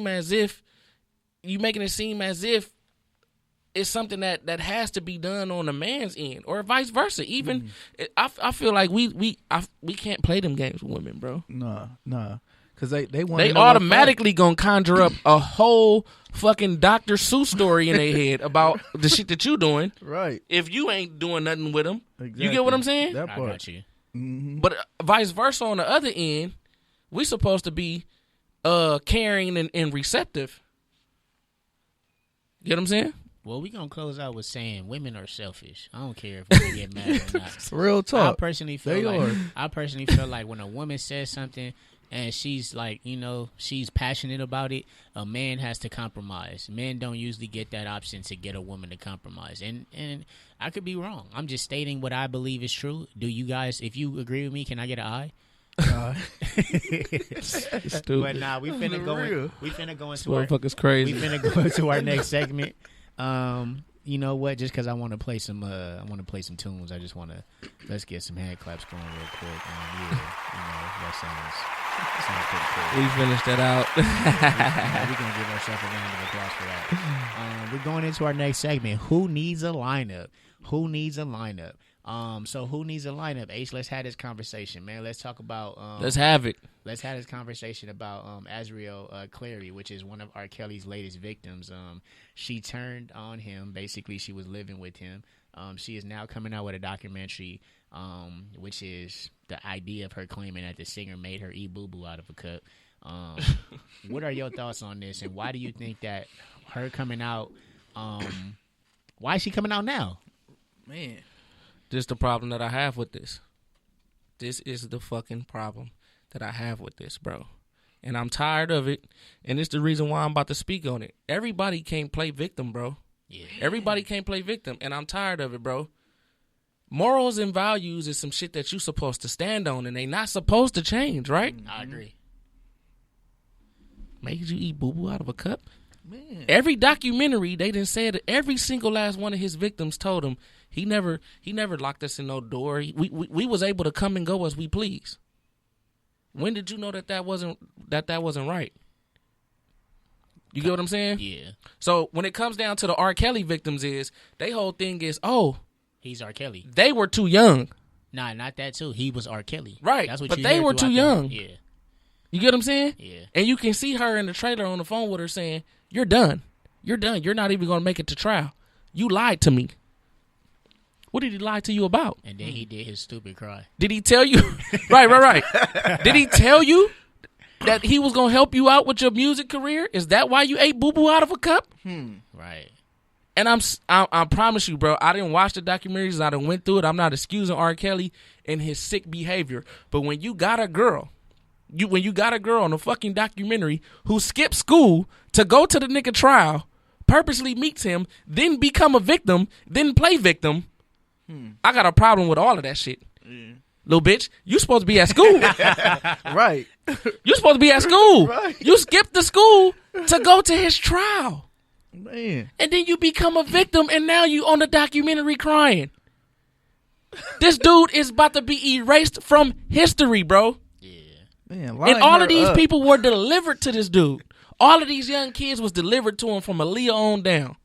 as if it's something that has to be done on the man's end, or vice versa. Even I feel like we can't play them games with women, bro. Nah. Because they want. They automatically gonna conjure up a whole fucking Dr. Seuss story in their head about the shit that you doing. Right. If you ain't doing nothing with them, exactly. You get what I'm saying? That part. I got you. Mm-hmm. But vice versa on the other end, we supposed to be caring and receptive. Get what I'm saying? Well, we gonna close out with saying women are selfish. I don't care if we get mad or not. Real talk. I personally feel like when a woman says something and she's like, she's passionate about it, a man has to compromise. Men don't usually get that option to get a woman to compromise. And I could be wrong. I'm just stating what I believe is true. Do you guys, if you agree with me, can I get an eye? Stupid. But nah, we finna go into motherfucker's crazy. We finna go into our next segment. You know what? Just because I want to play some tunes. I just want to let's get some hand claps going real quick. That sounds. Sounds pretty cool. We finished that out. We're going to give ourselves a round of applause for that. We're going into our next segment. Who needs a lineup? Who needs a lineup? So who needs a lineup? Ace, let's have this conversation, man. Let's talk about. Let's have it. Let's have this conversation about Azriel Clary, which is one of R. Kelly's latest victims. She turned on him. Basically, she was living with him. She is now coming out with a documentary, which is the idea of her claiming that the singer made her eat boo-boo out of a cup. What are your thoughts on this, and why do you think that her coming out, why is she coming out now? Man, this is the problem that I have with this. This is the fucking problem that I have with this, bro. And I'm tired of it, and it's the reason why I'm about to speak on it. Everybody can't play victim, bro. Yeah. Everybody can't play victim, and I'm tired of it, bro. Morals and values is some shit that you supposed to stand on, and they not supposed to change, right? I agree. Made you eat boo-boo out of a cup? Man. Every documentary, they done said every single last one of his victims told him he never locked us in no door. We was able to come and go as we please. When did you know that wasn't right? You get what I'm saying? Yeah. So when it comes down to the R. Kelly victims, they whole thing is, oh, he's R. Kelly. They were too young. Nah, not that too. He was R. Kelly. Right. That's what but you they heard were too throughout young. Yeah. You get what I'm saying? Yeah. And you can see her in the trailer on the phone with her saying, "You're done. You're done. You're not even going to make it to trial. You lied to me." What did he lie to you about? And then he did his stupid cry. Did he tell you? Right. Did he tell you that he was going to help you out with your music career? Is that why you ate boo-boo out of a cup? Right. And I promise you, bro, I didn't watch the documentaries. I done went through it. I'm not excusing R. Kelly and his sick behavior. But when you got a girl, on a fucking documentary who skipped school to go to the nigga trial, purposely meets him, then become a victim, then play victim, I got a problem with all of that shit. Little bitch, you supposed to be at school. Right. You supposed to be at school. Right. You skipped the school to go to his trial. Man. And then you become a victim, and now you on the documentary crying. This dude is about to be erased from history, bro. Man, and all of these people were delivered to this dude. All of these young kids was delivered to him from Aaliyah on down.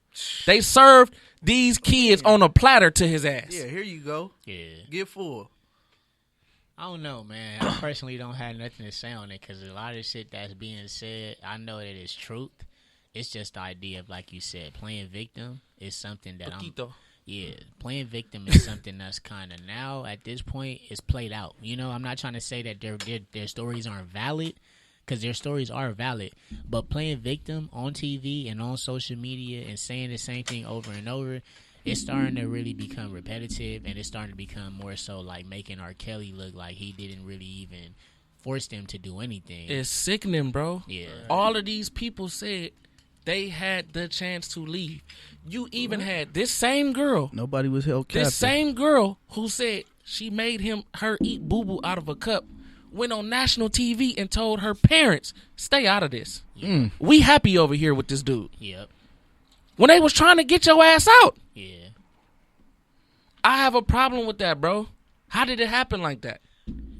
They served these kids on a platter to his ass. Yeah, here you go. Yeah. Get full. I don't know, man. I personally don't have nothing to say on it because a lot of shit that's being said, I know that it's truth. It's just the idea of, like you said, playing victim is something that playing victim is something that's kind of now at this point is played out. You know, I'm not trying to say that their stories aren't valid because their stories are valid, but playing victim on TV and on social media and saying the same thing over and over, it's starting to really become repetitive, and it's starting to become more so like making R. Kelly look like he didn't really even force them to do anything. It's sickening, bro. Yeah. All of these people said they had the chance to leave. You even had this same girl. Nobody was held captive. This same girl who said she made her eat boo-boo out of a cup went on national TV and told her parents, stay out of this. We happy over here with this dude. Yep. When they was trying to get your ass out. Yeah. I have a problem with that, bro. How did it happen like that?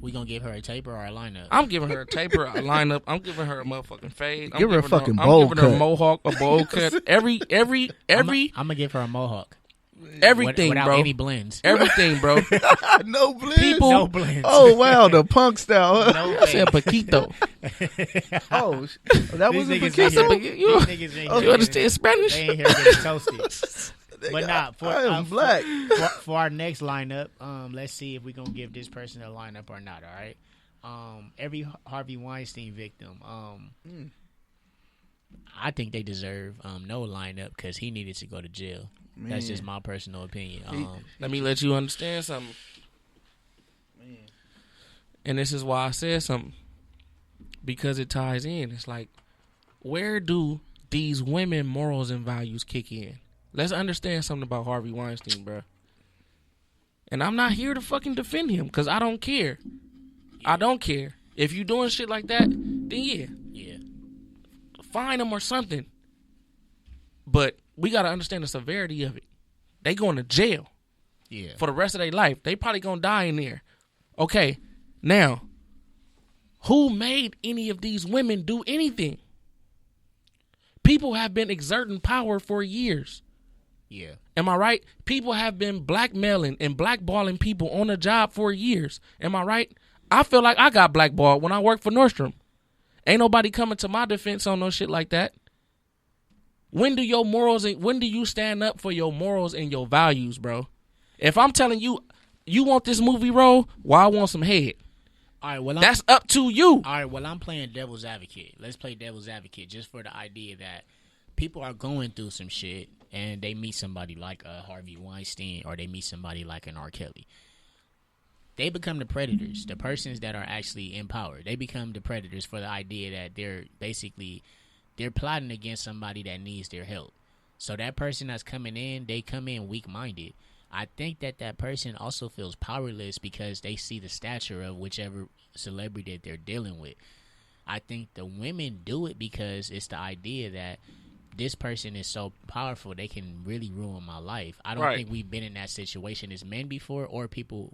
We gonna give her a taper or a lineup? I'm giving her a taper, a lineup. I'm giving her a motherfucking fade. Give her a fucking I'm bowl giving her a cut. mohawk, a bowl cut. I'm gonna give her a mohawk. Everything, without bro. any blends. Everything, bro. No blends. People, No blends. Oh wow, the punk style. No I said Paquito. Oh, that was a These Paquito. You understand Spanish? They ain't here getting toasted. But nah, I am black. For our next lineup, let's see if we're gonna give this person a lineup or not. All right. Every Harvey Weinstein victim, I think they deserve no lineup because he needed to go to jail. Man. That's just my personal opinion. Let me let you understand something. And this is why I said something. Because it ties in. It's like, where do these women morals and values kick in? Let's understand something about Harvey Weinstein, bro. And I'm not here to fucking defend him because I don't care. I don't care. If you doing shit like that, then yeah. Fine him or something. But we got to understand the severity of it. They going to jail for the rest of their life. They probably going to die in there. Okay, now, Who made any of these women do anything? People have been exerting power for years. Yeah. Am I right? People have been blackmailing and blackballing people on the job for years. Am I right? I feel like I got blackballed when I worked for Nordstrom. Ain't nobody coming to my defense on no shit like that. When do you stand up for your morals and your values, bro? If I'm telling you, you want this movie role, well, I want some head. All right, well, that's up to you. All right, well, I'm playing devil's advocate. Let's play devil's advocate just for the idea that people are going through some shit and they meet somebody like a Harvey Weinstein or they meet somebody like an R. Kelly. They become the predators, the persons that are actually in power. They become the predators for the idea that they're plotting against somebody that needs their help. So that person that's coming in, they come in weak-minded. I think that person also feels powerless because they see the stature of whichever celebrity that they're dealing with. I think the women do it because it's the idea that this person is so powerful they can really ruin my life. I don't think we've been in that situation as men before, or people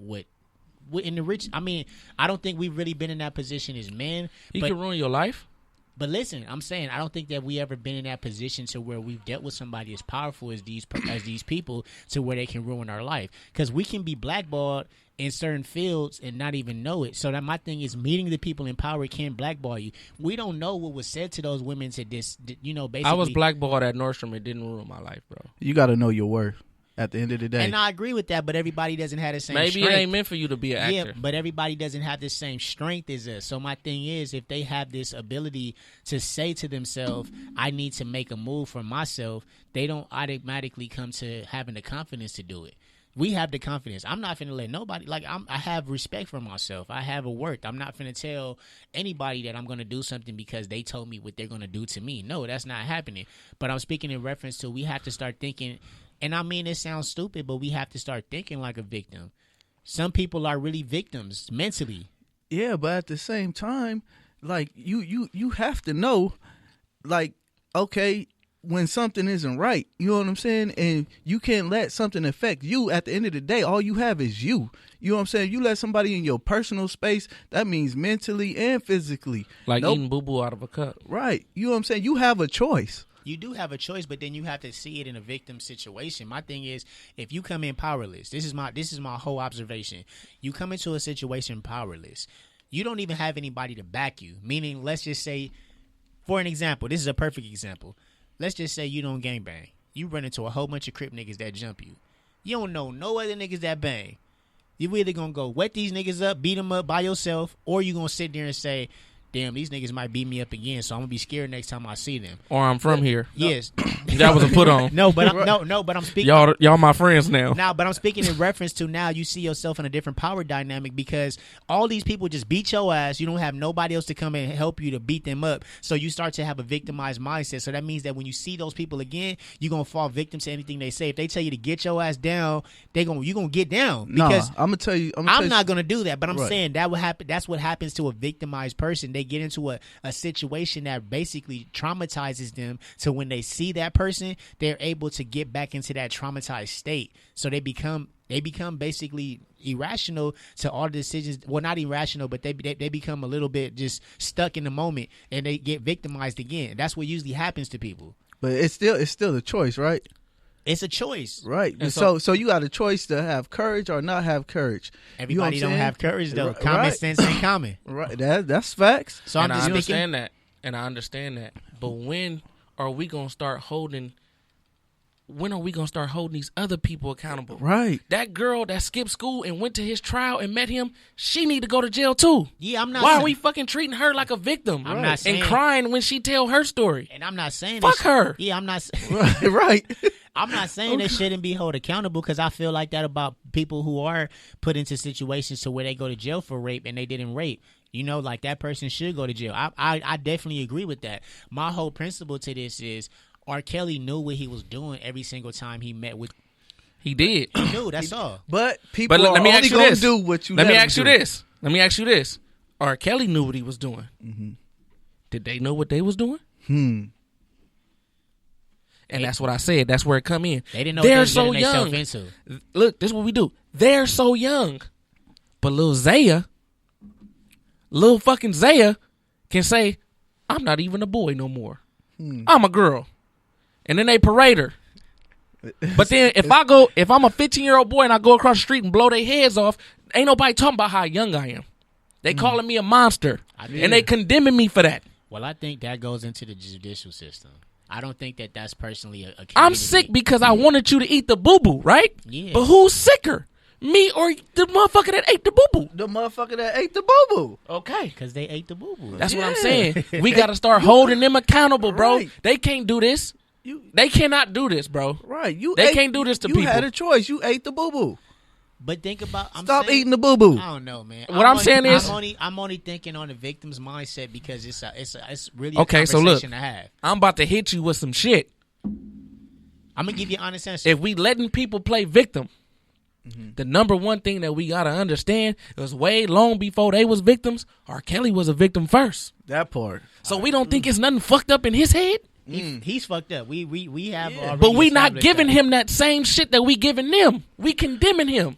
in the rich. I mean, I don't think we've really been in that position as men. He can ruin your life. But listen, I'm saying I don't think that we ever been in that position to where we've dealt with somebody as powerful as these people to where they can ruin our life. Because we can be blackballed in certain fields and not even know it. So that my thing is meeting the people in power can blackball you. We don't know what was said to those women to this, basically. I was blackballed at Nordstrom. It didn't ruin my life, bro. You got to know your worth. At the end of the day. And I agree with that, but everybody doesn't have the same strength. Maybe it ain't meant for you to be an actor. Yeah, but everybody doesn't have the same strength as us. So my thing is, if they have this ability to say to themselves, I need to make a move for myself, they don't automatically come to having the confidence to do it. We have the confidence. I'm not finna let nobody, I have respect for myself. I have a worth. I'm not finna tell anybody that I'm going to do something because they told me what they're going to do to me. No, that's not happening. But I'm speaking in reference to we have to start thinking. And I mean, it sounds stupid, but we have to start thinking like a victim. Some people are really victims mentally. Yeah, but at the same time, like you have to know, like, okay, when something isn't right, you know what I'm saying? And you can't let something affect you. At the end of the day, all you have is you. You know what I'm saying? You let somebody in your personal space, that means mentally and physically. Like eating boo-boo out of a cup. Right. You know what I'm saying? You have a choice. You do have a choice, but then you have to see it in a victim situation. My thing is, if you come in powerless, this is my whole observation. You come into a situation powerless. You don't even have anybody to back you. Meaning, let's just say, for an example, this is a perfect example. Let's just say you don't gangbang. You run into a whole bunch of Crip niggas that jump you. You don't know no other niggas that bang. You either gonna go wet these niggas up, beat them up by yourself, or you gonna sit there and say, damn, these niggas might beat me up again, so I'm gonna be scared next time I see them. Or I'm from here. Yes. That was a put on. No, but I'm speaking. Y'all my friends now. Now, but I'm speaking in reference to now you see yourself in a different power dynamic because all these people just beat your ass. You don't have nobody else to come and help you to beat them up. So you start to have a victimized mindset. So that means that when you see those people again, you're gonna fall victim to anything they say. If they tell you to get your ass down, you're gonna get down. Because I'm gonna tell you. I'm not gonna do that. But I'm saying that would happen. That's what happens to a victimized person. They get into a situation that basically traumatizes them. So when they see that person, they're able to get back into that traumatized state. So they become basically irrational to all the decisions. Well, not irrational, but they become a little bit just stuck in the moment and they get victimized again. That's what usually happens to people. But it's still a choice, right? It's a choice. Right. So you got a choice to have courage or not have courage. Everybody don't have courage though. Common sense ain't common. Right. That's facts. So I'm just I understand that. But when are we gonna start holding these other people accountable? Right. That girl that skipped school and went to his trial and met him, she need to go to jail too. Yeah, I'm not. Why are we fucking treating her like a victim? I'm not saying, and crying when she tell her story. And I'm not saying fuck her. Yeah, I'm not. Right. I'm not saying they shouldn't be held accountable because I feel like that about people who are put into situations to where they go to jail for rape and they didn't rape. You know, like that person should go to jail. I definitely agree with that. My whole principle to this is R. Kelly knew what he was doing every single time he met with. He did. He knew, that's all. But people are only going to do what you Let me ask you this. R. Kelly knew what he was doing. Mm-hmm. Did they know what they was doing? And that's what I said. That's where it come in. They didn't know they're what they so were young. Into. Look, this is what we do. They're so young. But Lil Zaya, Lil fucking Zaya can say, I'm not even a boy no more. I'm a girl. And then they parade her. But then if I'm a 15-year-old boy and I go across the street and blow their heads off, ain't nobody talking about how young I am. They calling me a monster. And they condemning me for that. Well, I think that goes into the judicial system. I don't think that that's personally a community. I'm sick because I wanted you to eat the boo-boo, right? Yeah. But who's sicker? Me or the motherfucker that ate the boo-boo? The motherfucker that ate the boo-boo. Okay. Because they ate the boo-boo. That's what I'm saying. We got to start holding them accountable, bro. Right. They can't do this. They cannot do this, bro. Right. They can't do this to people. You had a choice. You ate the boo-boo. But think about Stop eating the boo-boo. I don't know, man. I'm saying is I'm only thinking on the victim's mindset because it's really okay, a so look, conversation to have. I'm about to hit you with some shit. I'm gonna give you an honest answer. If we letting people play victim, the number one thing that we gotta understand is way long before they was victims, R. Kelly was a victim first. That part. So we don't think it's nothing fucked up in his head. He's fucked up. We have already But we not established giving that. him that same shit that we giving them. We condemning him.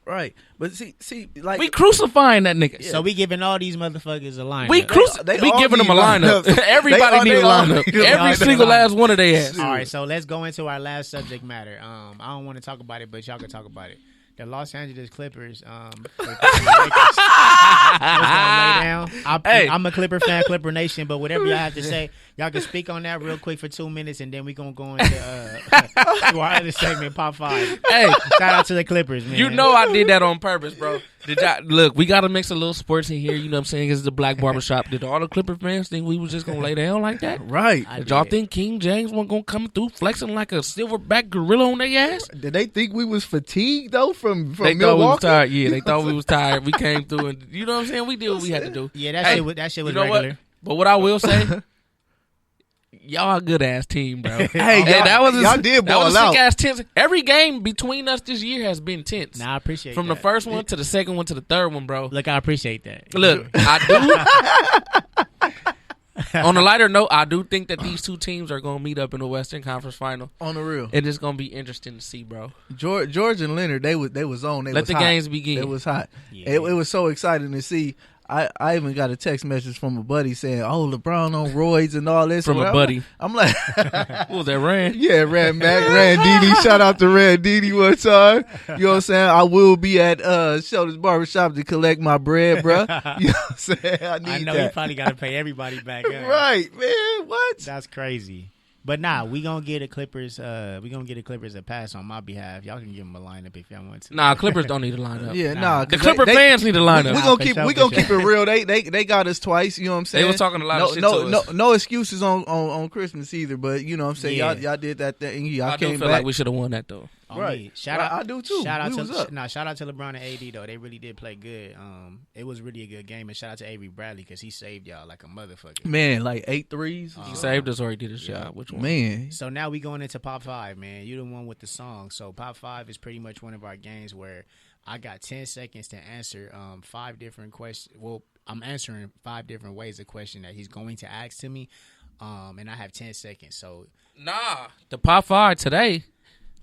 Right. But see, like We crucifying that nigga. So we giving all these motherfuckers a line. We They all giving them a need lineup. lineups. Everybody need a They all lineup. need a Every lineup. single last one of their ass. All right, so let's go into our last subject matter. I don't want to talk about it, but y'all can talk about it. The Los Angeles Clippers. I'm a Clipper fan, Clipper Nation. But whatever y'all have to say, y'all can speak on that real quick for 2 minutes, and then we gonna go into to our other segment, Pop 5. Hey, Shout out to the Clippers, man. you know I did that on purpose, bro. Did y'all look? We gotta mix a little sports in here. You know what I'm saying? It's the Black Barbershop. Did all the Clipper fans think we was just gonna lay down like that? right. Did y'all think King James wasn't gonna come through flexing like a silverback gorilla on their ass? Did they think we was fatigued though from They Milwaukee? thought we was tired. Yeah, they thought we was tired. We came through and you know what I'm saying? We did what we had to do. Yeah, that shit was You know regular. what? But what I will say, y'all a good ass team, bro. Hey, y'all did that was ball a out. sick ass tense. Every game between us this year has been tense. Nah, I appreciate From that. the first one to the second one to the third one, bro. Look, I appreciate that. Look, I do. On a lighter note, I do think that these two teams are going to meet up in the Western Conference Final. On the real. It is going to be interesting to see, bro. George and Leonard, they was on. They Let was the hot. games begin. It was hot. Yeah. It was so exciting to see. I even got a text message from a buddy saying, "Oh, LeBron on roids and all this." From a buddy. I'm like, What was that, Rand? yeah, Rand Didi. Shout out to Rand Didi one time. You know what I'm saying? I will be at Sheldon's Barbershop to collect my bread, bro. You know what I'm saying? I need I know that. you probably got to pay everybody back. Huh? Right, man. What? That's crazy. But nah, we gonna get the Clippers. A pass on my behalf. Y'all can give them a lineup if y'all want to. Nah, Clippers don't need to line up. Yeah, Nah. nah. The Clipper fans need to line We up. gonna for keep sure, we for gonna sure. keep it real. They got us twice. You know what I'm saying? They was talking a lot of shit no, to no, us. no excuses on Christmas either. But you know what I'm saying? Yeah. Y'all did that thing. Y'all I do came feel back. like we should have won that, though. On Right. me. Shout out. I do too. Shout out We was up. shout out to LeBron and AD though. They really did play good. It was really a good game. And shout out to Avery Bradley because he saved y'all like a motherfucker. Man, like 8 threes. He saved us or he did his job. Which one? Man, So now we going into Pop 5, man. You the one with the song. So Pop 5 is pretty much one of our games where I got 10 seconds to answer 5 different questions. Well, I'm answering 5 different ways a question that he's going to ask to me. And I have 10 seconds. So Nah, the Pop 5 today.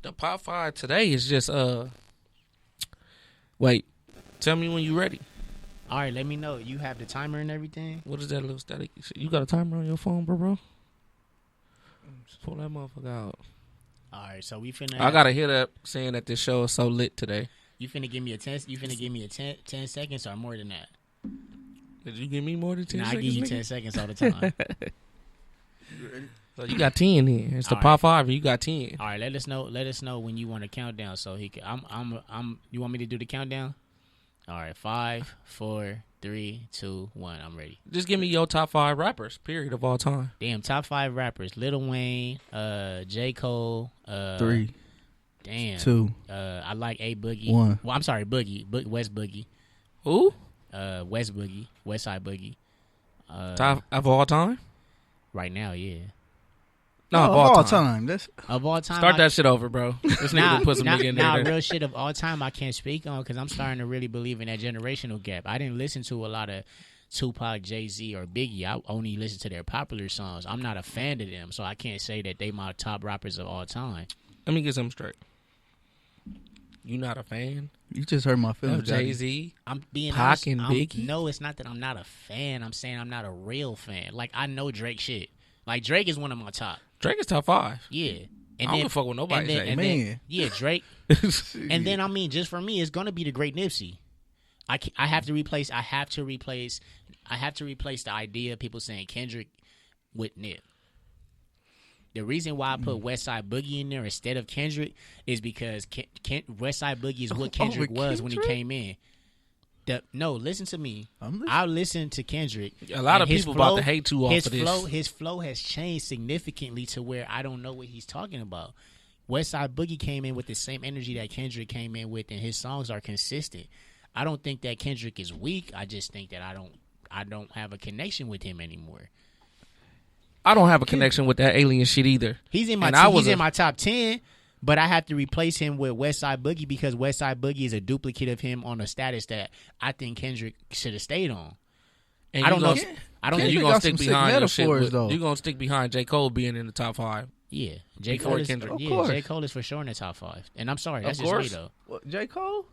The Pop 5 today is just Wait, tell me when you ready. all right, let me know. You have the timer and everything? What is that little static? You got a timer on your phone, bro? Just pull that motherfucker out. All right, so we finna I got a hit up saying that this show is so lit today. You finna give me a 10 10 seconds or more than that? Did you give me more than 10 Nah, I seconds? give you nigga? 10 seconds all the time. So you got 10 here. It's the All Pop 5 and you got 10. All right, let us know when you want to count down so he can. You want me to do the countdown? All right, 5, 4, 3, 2, 1. I'm ready. Just give me your top 5 rappers, period, of all time. Damn, top 5 rappers: Lil Wayne, J. Cole, 3, damn, 2. I like A Boogie. 1. Well, I'm sorry, Boogie, West Boogie, Who? West Boogie, West Side Boogie. Top of all time? Right now, yeah. No, of of all time. time. That's Of all time, Start that shit over, bro. This nigga done put some nigga in there. real shit of all time I can't speak on because I'm starting to really believe in that generational gap. I didn't listen to a lot of Tupac, Jay-Z, or Biggie. I only listen to their popular songs. I'm not a fan of them, so I can't say that they my top rappers of all time. Let me get something straight. You not a fan You just hurt my of feelings, Jay. Jay-Z? I'm being Pac honest. and Biggie? No, it's not that I'm not a fan. I'm saying I'm not a real fan. Like, I know Drake shit. Like, Drake is one of my top. Drake is top 5. Yeah. I don't give a fuck what nobody say. and Man. then, yeah, Drake. And then, I mean, just for me, it's going to be the great Nipsey. I have to replace the idea of people saying Kendrick with Nip. The reason why I put West Side Boogie in there instead of Kendrick is because West Side Boogie is what Kendrick was when he came in. No, listen to me. I listened to Kendrick. A lot of people about to hate you off of this. His flow has changed significantly to where I don't know what he's talking about. West Side Boogie came in with the same energy that Kendrick came in with, and his songs are consistent. I don't think that Kendrick is weak. I just think that I don't have a connection with him anymore. I don't have a connection with that alien shit either. He's in my top 10, but I have to replace him with West Side Boogie because West Side Boogie is a duplicate of him on a status that I think Kendrick should have stayed on. And I don't know. I don't think you're gonna stick behind your shit. You're gonna stick behind J. Cole being in the top 5. Yeah, J. Cole is Kendrick. J. Cole is for sure in the top 5. And I'm sorry, that's just me though. What, J. Cole?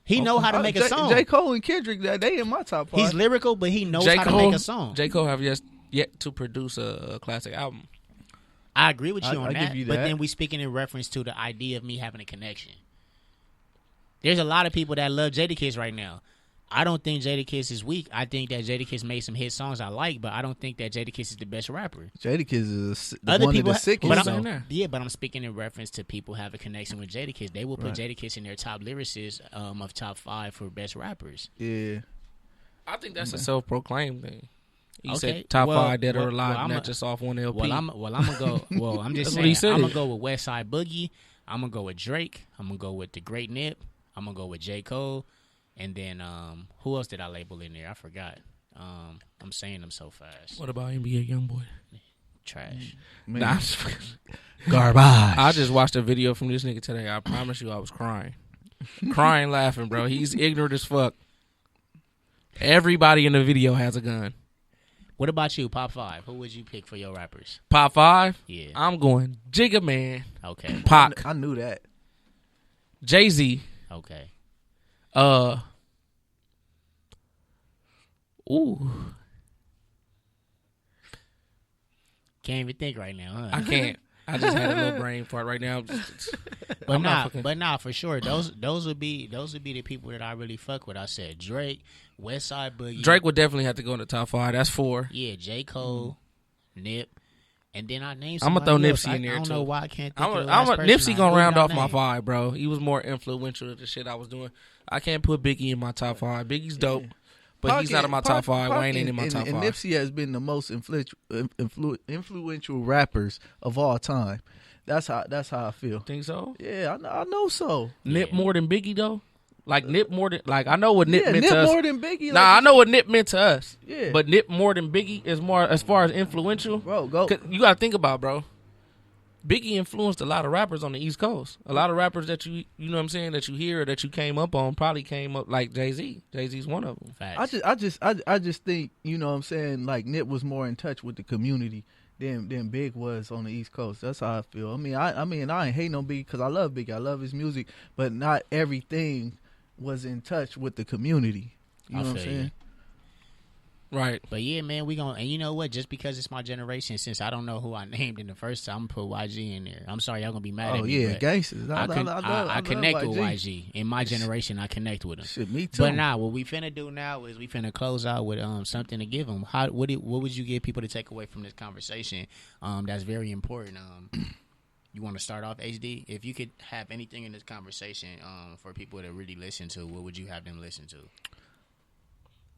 He know how to make a song. J. Cole and Kendrick, they in my top 5. He's lyrical, but he knows how to make a song. J. Cole have yet to produce a classic album. I agree with you on that, give you but that. then we speaking in reference to the idea of me having a connection. There's a lot of people that love Jadakiss right now. I don't think Jadakiss is weak. I think that Jadakiss made some hit songs I like, but I don't think that Jadakiss is the best rapper. Jadakiss is Other one people, of the sickest. but though. I'm speaking in reference to people who have a connection with Jadakiss. They will put Jadakiss in their top lyricists of top 5 for best rappers. Yeah. I think that's a self-proclaimed thing. You Okay. said top 5 dead or alive, I'm not just off one LP. I'm gonna go. Well, I'm just saying. I'm gonna go with West Side Boogie. I'm gonna go with Drake. I'm gonna go with the Great Nip. I'm gonna go with J. Cole. And then who else did I label in there? I forgot. I'm saying them so fast. What about NBA YoungBoy? Trash. Nah, Garbage. I just watched a video from this nigga today. I promise you I was crying. Crying, laughing, bro. He's ignorant as fuck. Everybody in the video has a gun. What about you, Pop 5? Who would you pick for your rappers? Pop 5? Yeah. I'm going Jigga Man. Okay. Pac. I knew that. Jay-Z. Okay. Ooh. Can't even think right now, huh? I can't. I just had a little brain fart right now. But for sure, those would be the people that I really fuck with. I said Drake, West Side Boogie. Drake would definitely have to go in the top 5. That's 4. Yeah, J. Cole, Nip, and then I named. I'm gonna throw somebody else. Nipsey in there I don't too. know why I can't think of the last person. Nipsey gonna round off my name. 5, bro. He was more influential to the shit I was doing. I can't put Biggie in my top 5. Biggie's dope, but he's not in my top 5. Wayne ain't in my top 5. And Nipsey has been the most influential rappers of all time. That's how I feel. Think so? Yeah, I know so. Nip more than Biggie though. Like Nip more than I know what Nip meant Nip to us. more than Biggie. Nah, I know what Nip meant to us. Yeah. But Nip more than Biggie is more as far as influential. Bro, go. 'Cause you gotta think about, bro. Biggie influenced a lot of rappers on the East Coast. A lot of rappers that you know what I'm saying, that you hear or that you came up on probably came up like Jay-Z. Jay-Z's one of them. Facts. I just think, you know what I'm saying, like Nip was more in touch with the community than Big was on the East Coast. That's how I feel. I mean I ain't hating on Biggie because I love Biggie. I love his music, but not everything was in touch with the community. You know what I'm saying? Right. But yeah, man, and you know what? Just because it's my generation, since I don't know who I named in the first time, I'm gonna put YG in there. I'm sorry, y'all gonna be mad at me. Oh yeah, gangsters. I connect with YG. In my generation, I connect with him. Shit, me too. But now, what we finna do now is we finna close out with something to give them. What would you give people to take away from this conversation? That's very important. You want to start off, HD? If you could have anything in this conversation, for people to really listen to, what would you have them listen to?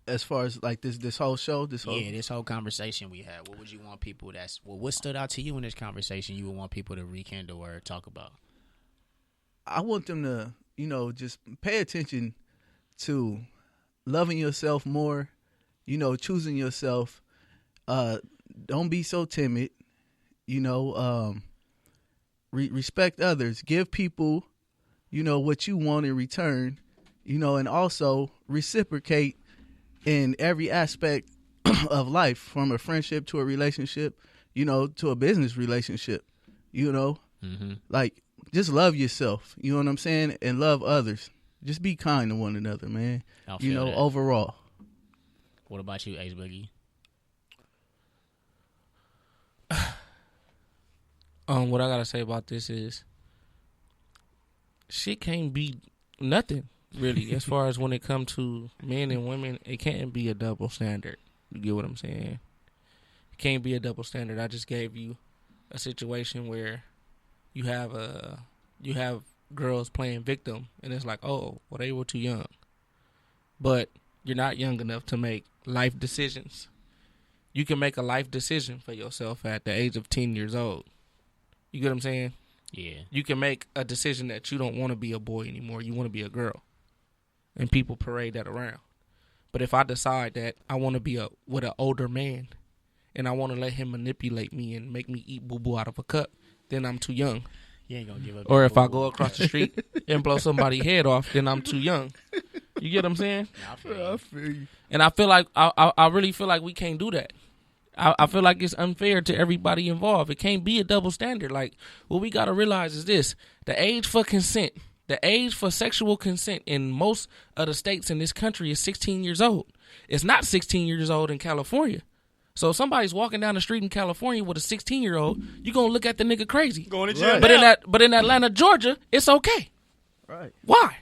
As far as like this whole show, this whole conversation we had, what would you want people what stood out to you in this conversation you would want people to rekindle or talk about? I want them to, you know, just pay attention to loving yourself more, you know, choosing yourself. Don't be so timid, you know, respect others, give people, you know, what you want in return, you know, and also reciprocate in every aspect of life, from a friendship to a relationship, you know, to a business relationship, you know, like just love yourself. You know what I'm saying? And love others. Just be kind to one another, man. You know, overall. What about you, Ace Boogie? What I gotta say about this is, shit can't be nothing really. As far as when it comes to men and women, it can't be a double standard. You get what I'm saying? It can't be a double standard. I just gave you a situation where you have girls playing victim, and it's like, oh, well, they were too young, but you're not young enough to make life decisions. You can make a life decision for yourself at the age of 10 years old. You get what I'm saying? Yeah. You can make a decision that you don't want to be a boy anymore. You want to be a girl. And people parade that around. But if I decide that I want to be with an older man and I want to let him manipulate me and make me eat boo-boo out of a cup, then I'm too young. You ain't gonna give up. Or if I go across the street and blow somebody's head off, then I'm too young. You get what I'm saying? I feel you. And I feel like, I really feel like we can't do that. I feel like it's unfair to everybody involved. It can't be a double standard. Like, what we got to realize is this. The age for consent, the age for sexual consent in most of the states in this country is 16 years old. It's not 16 years old in California. So if somebody's walking down the street in California with a 16-year-old, you're going to look at the nigga crazy. Going to jail. But in Atlanta, Georgia, it's okay. Right. Why?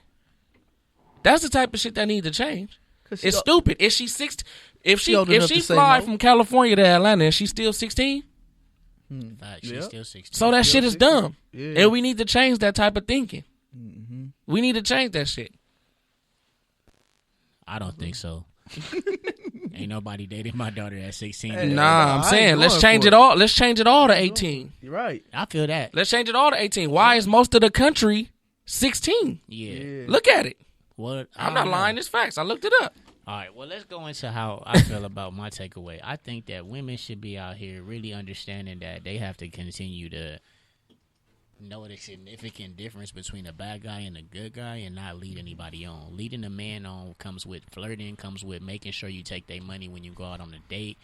That's the type of shit that needs to change. It's stupid. Is she 16? If she fly from California to Atlanta and she's still 16, she's still 16. So that shit is dumb. Yeah. And we need to change that type of thinking. Mm-hmm. We need to change that shit. I don't think so. Ain't nobody dating my daughter at 16. Hey, nah, I'm saying let's change it all. Let's change it all to 18. You're right. I feel that. Let's change it all to 18. Why is most of the country 16? Yeah. Look at it. What? I'm not lying. It's facts. I looked it up. All right, well, let's go into how I feel about my takeaway. I think that women should be out here really understanding that they have to continue to know the significant difference between a bad guy and a good guy and not lead anybody on. Leading a man on comes with flirting, comes with making sure you take their money when you go out on a date,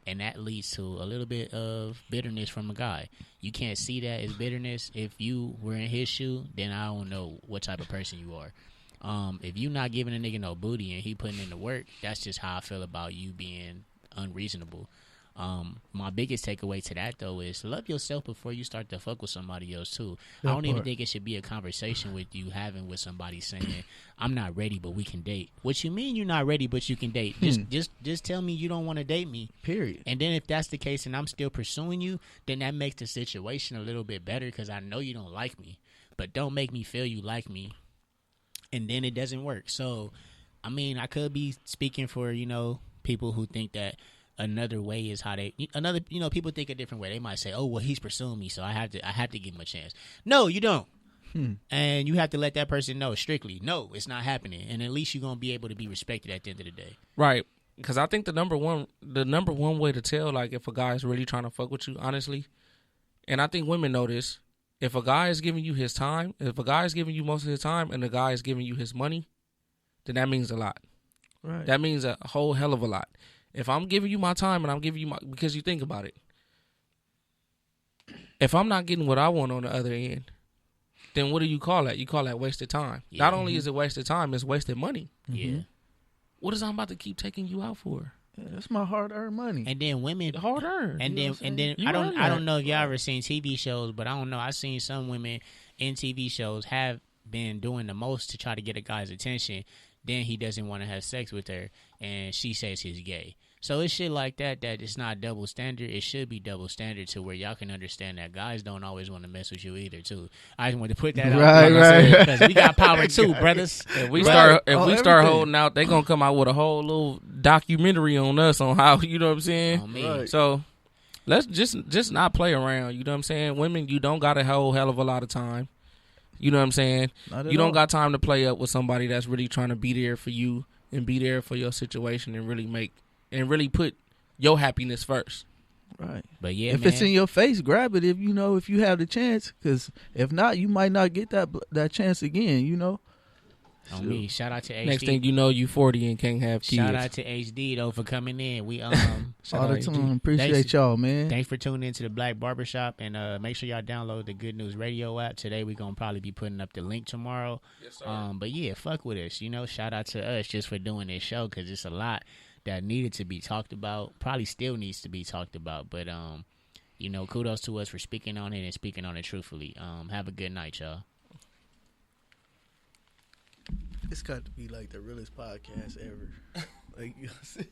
and that leads to a little bit of bitterness from a guy. You can't see that as bitterness. If you were in his shoe, then I don't know what type of person you are. If you not giving a nigga no booty and he putting in the work, that's just how I feel about you being unreasonable. My biggest takeaway to that, though, is love yourself before you start to fuck with somebody else, too. I don't even think it should be a conversation with you having with somebody saying, I'm not ready, but we can date. What you mean you're not ready, but you can date? Just tell me you don't want to date me. Period. And then if that's the case and I'm still pursuing you, then that makes the situation a little bit better because I know you don't like me. But don't make me feel you like me. And then it doesn't work. So, I mean, I could be speaking for, people who think that another way is how people think a different way. They might say, oh, well, he's pursuing me, so I have to give him a chance. No, you don't. And you have to let that person know strictly, no, it's not happening. And at least you're going to be able to be respected at the end of the day. Right. Because I think the number one way to tell, like, if a guy is really trying to fuck with you, honestly, and I think women know this, if a guy is giving you his time, if a guy is giving you most of his time and the guy is giving you his money, then that means a lot. Right. That means a whole hell of a lot. If I'm giving you my time and I'm giving you because you think about it, if I'm not getting what I want on the other end, then what do you call that? You call that wasted time. Yeah. Not only is it wasted time, it's wasted money. Yeah. What is I'm about to keep taking you out for? Yeah, that's my hard-earned money. And then women hard-earned. And then I don't know if y'all ever seen TV shows, but I don't know. I've seen some women in TV shows have been doing the most to try to get a guy's attention. Then he doesn't want to have sex with her, and she says he's gay. So it's shit like that it's not double standard. It should be double standard to where y'all can understand that guys don't always want to mess with you either, too. I just wanted to put that out right. because we got power too, brothers. If we start holding out, they gonna come out with a whole little documentary on us on how, you know what I'm saying? On me. Right. So let's just not play around. You know what I'm saying? Women, you don't got a whole hell of a lot of time. You know what I'm saying? You don't got time to play up with somebody that's really trying to be there for you and be there for your situation and really put your happiness first. Right. But yeah, if it's in your face, grab it. If you have the chance, because if not, you might not get that chance again. On me. Shout out to HD. Next thing you know, you 40 and can't have kids. Shout out to HD though for coming in. We All the time. Appreciate y'all, man. Thanks for tuning into the Black Barbershop, and make sure y'all download the Good News Radio app. Today we're gonna probably be putting up the link tomorrow. Yes, sir. But yeah, fuck with us. Shout out to us just for doing this show because it's a lot that needed to be talked about. Probably still needs to be talked about, but kudos to us for speaking on it and speaking on it truthfully. Have a good night, y'all. It's got to be like the realest podcast ever. Like, you know what I'm saying?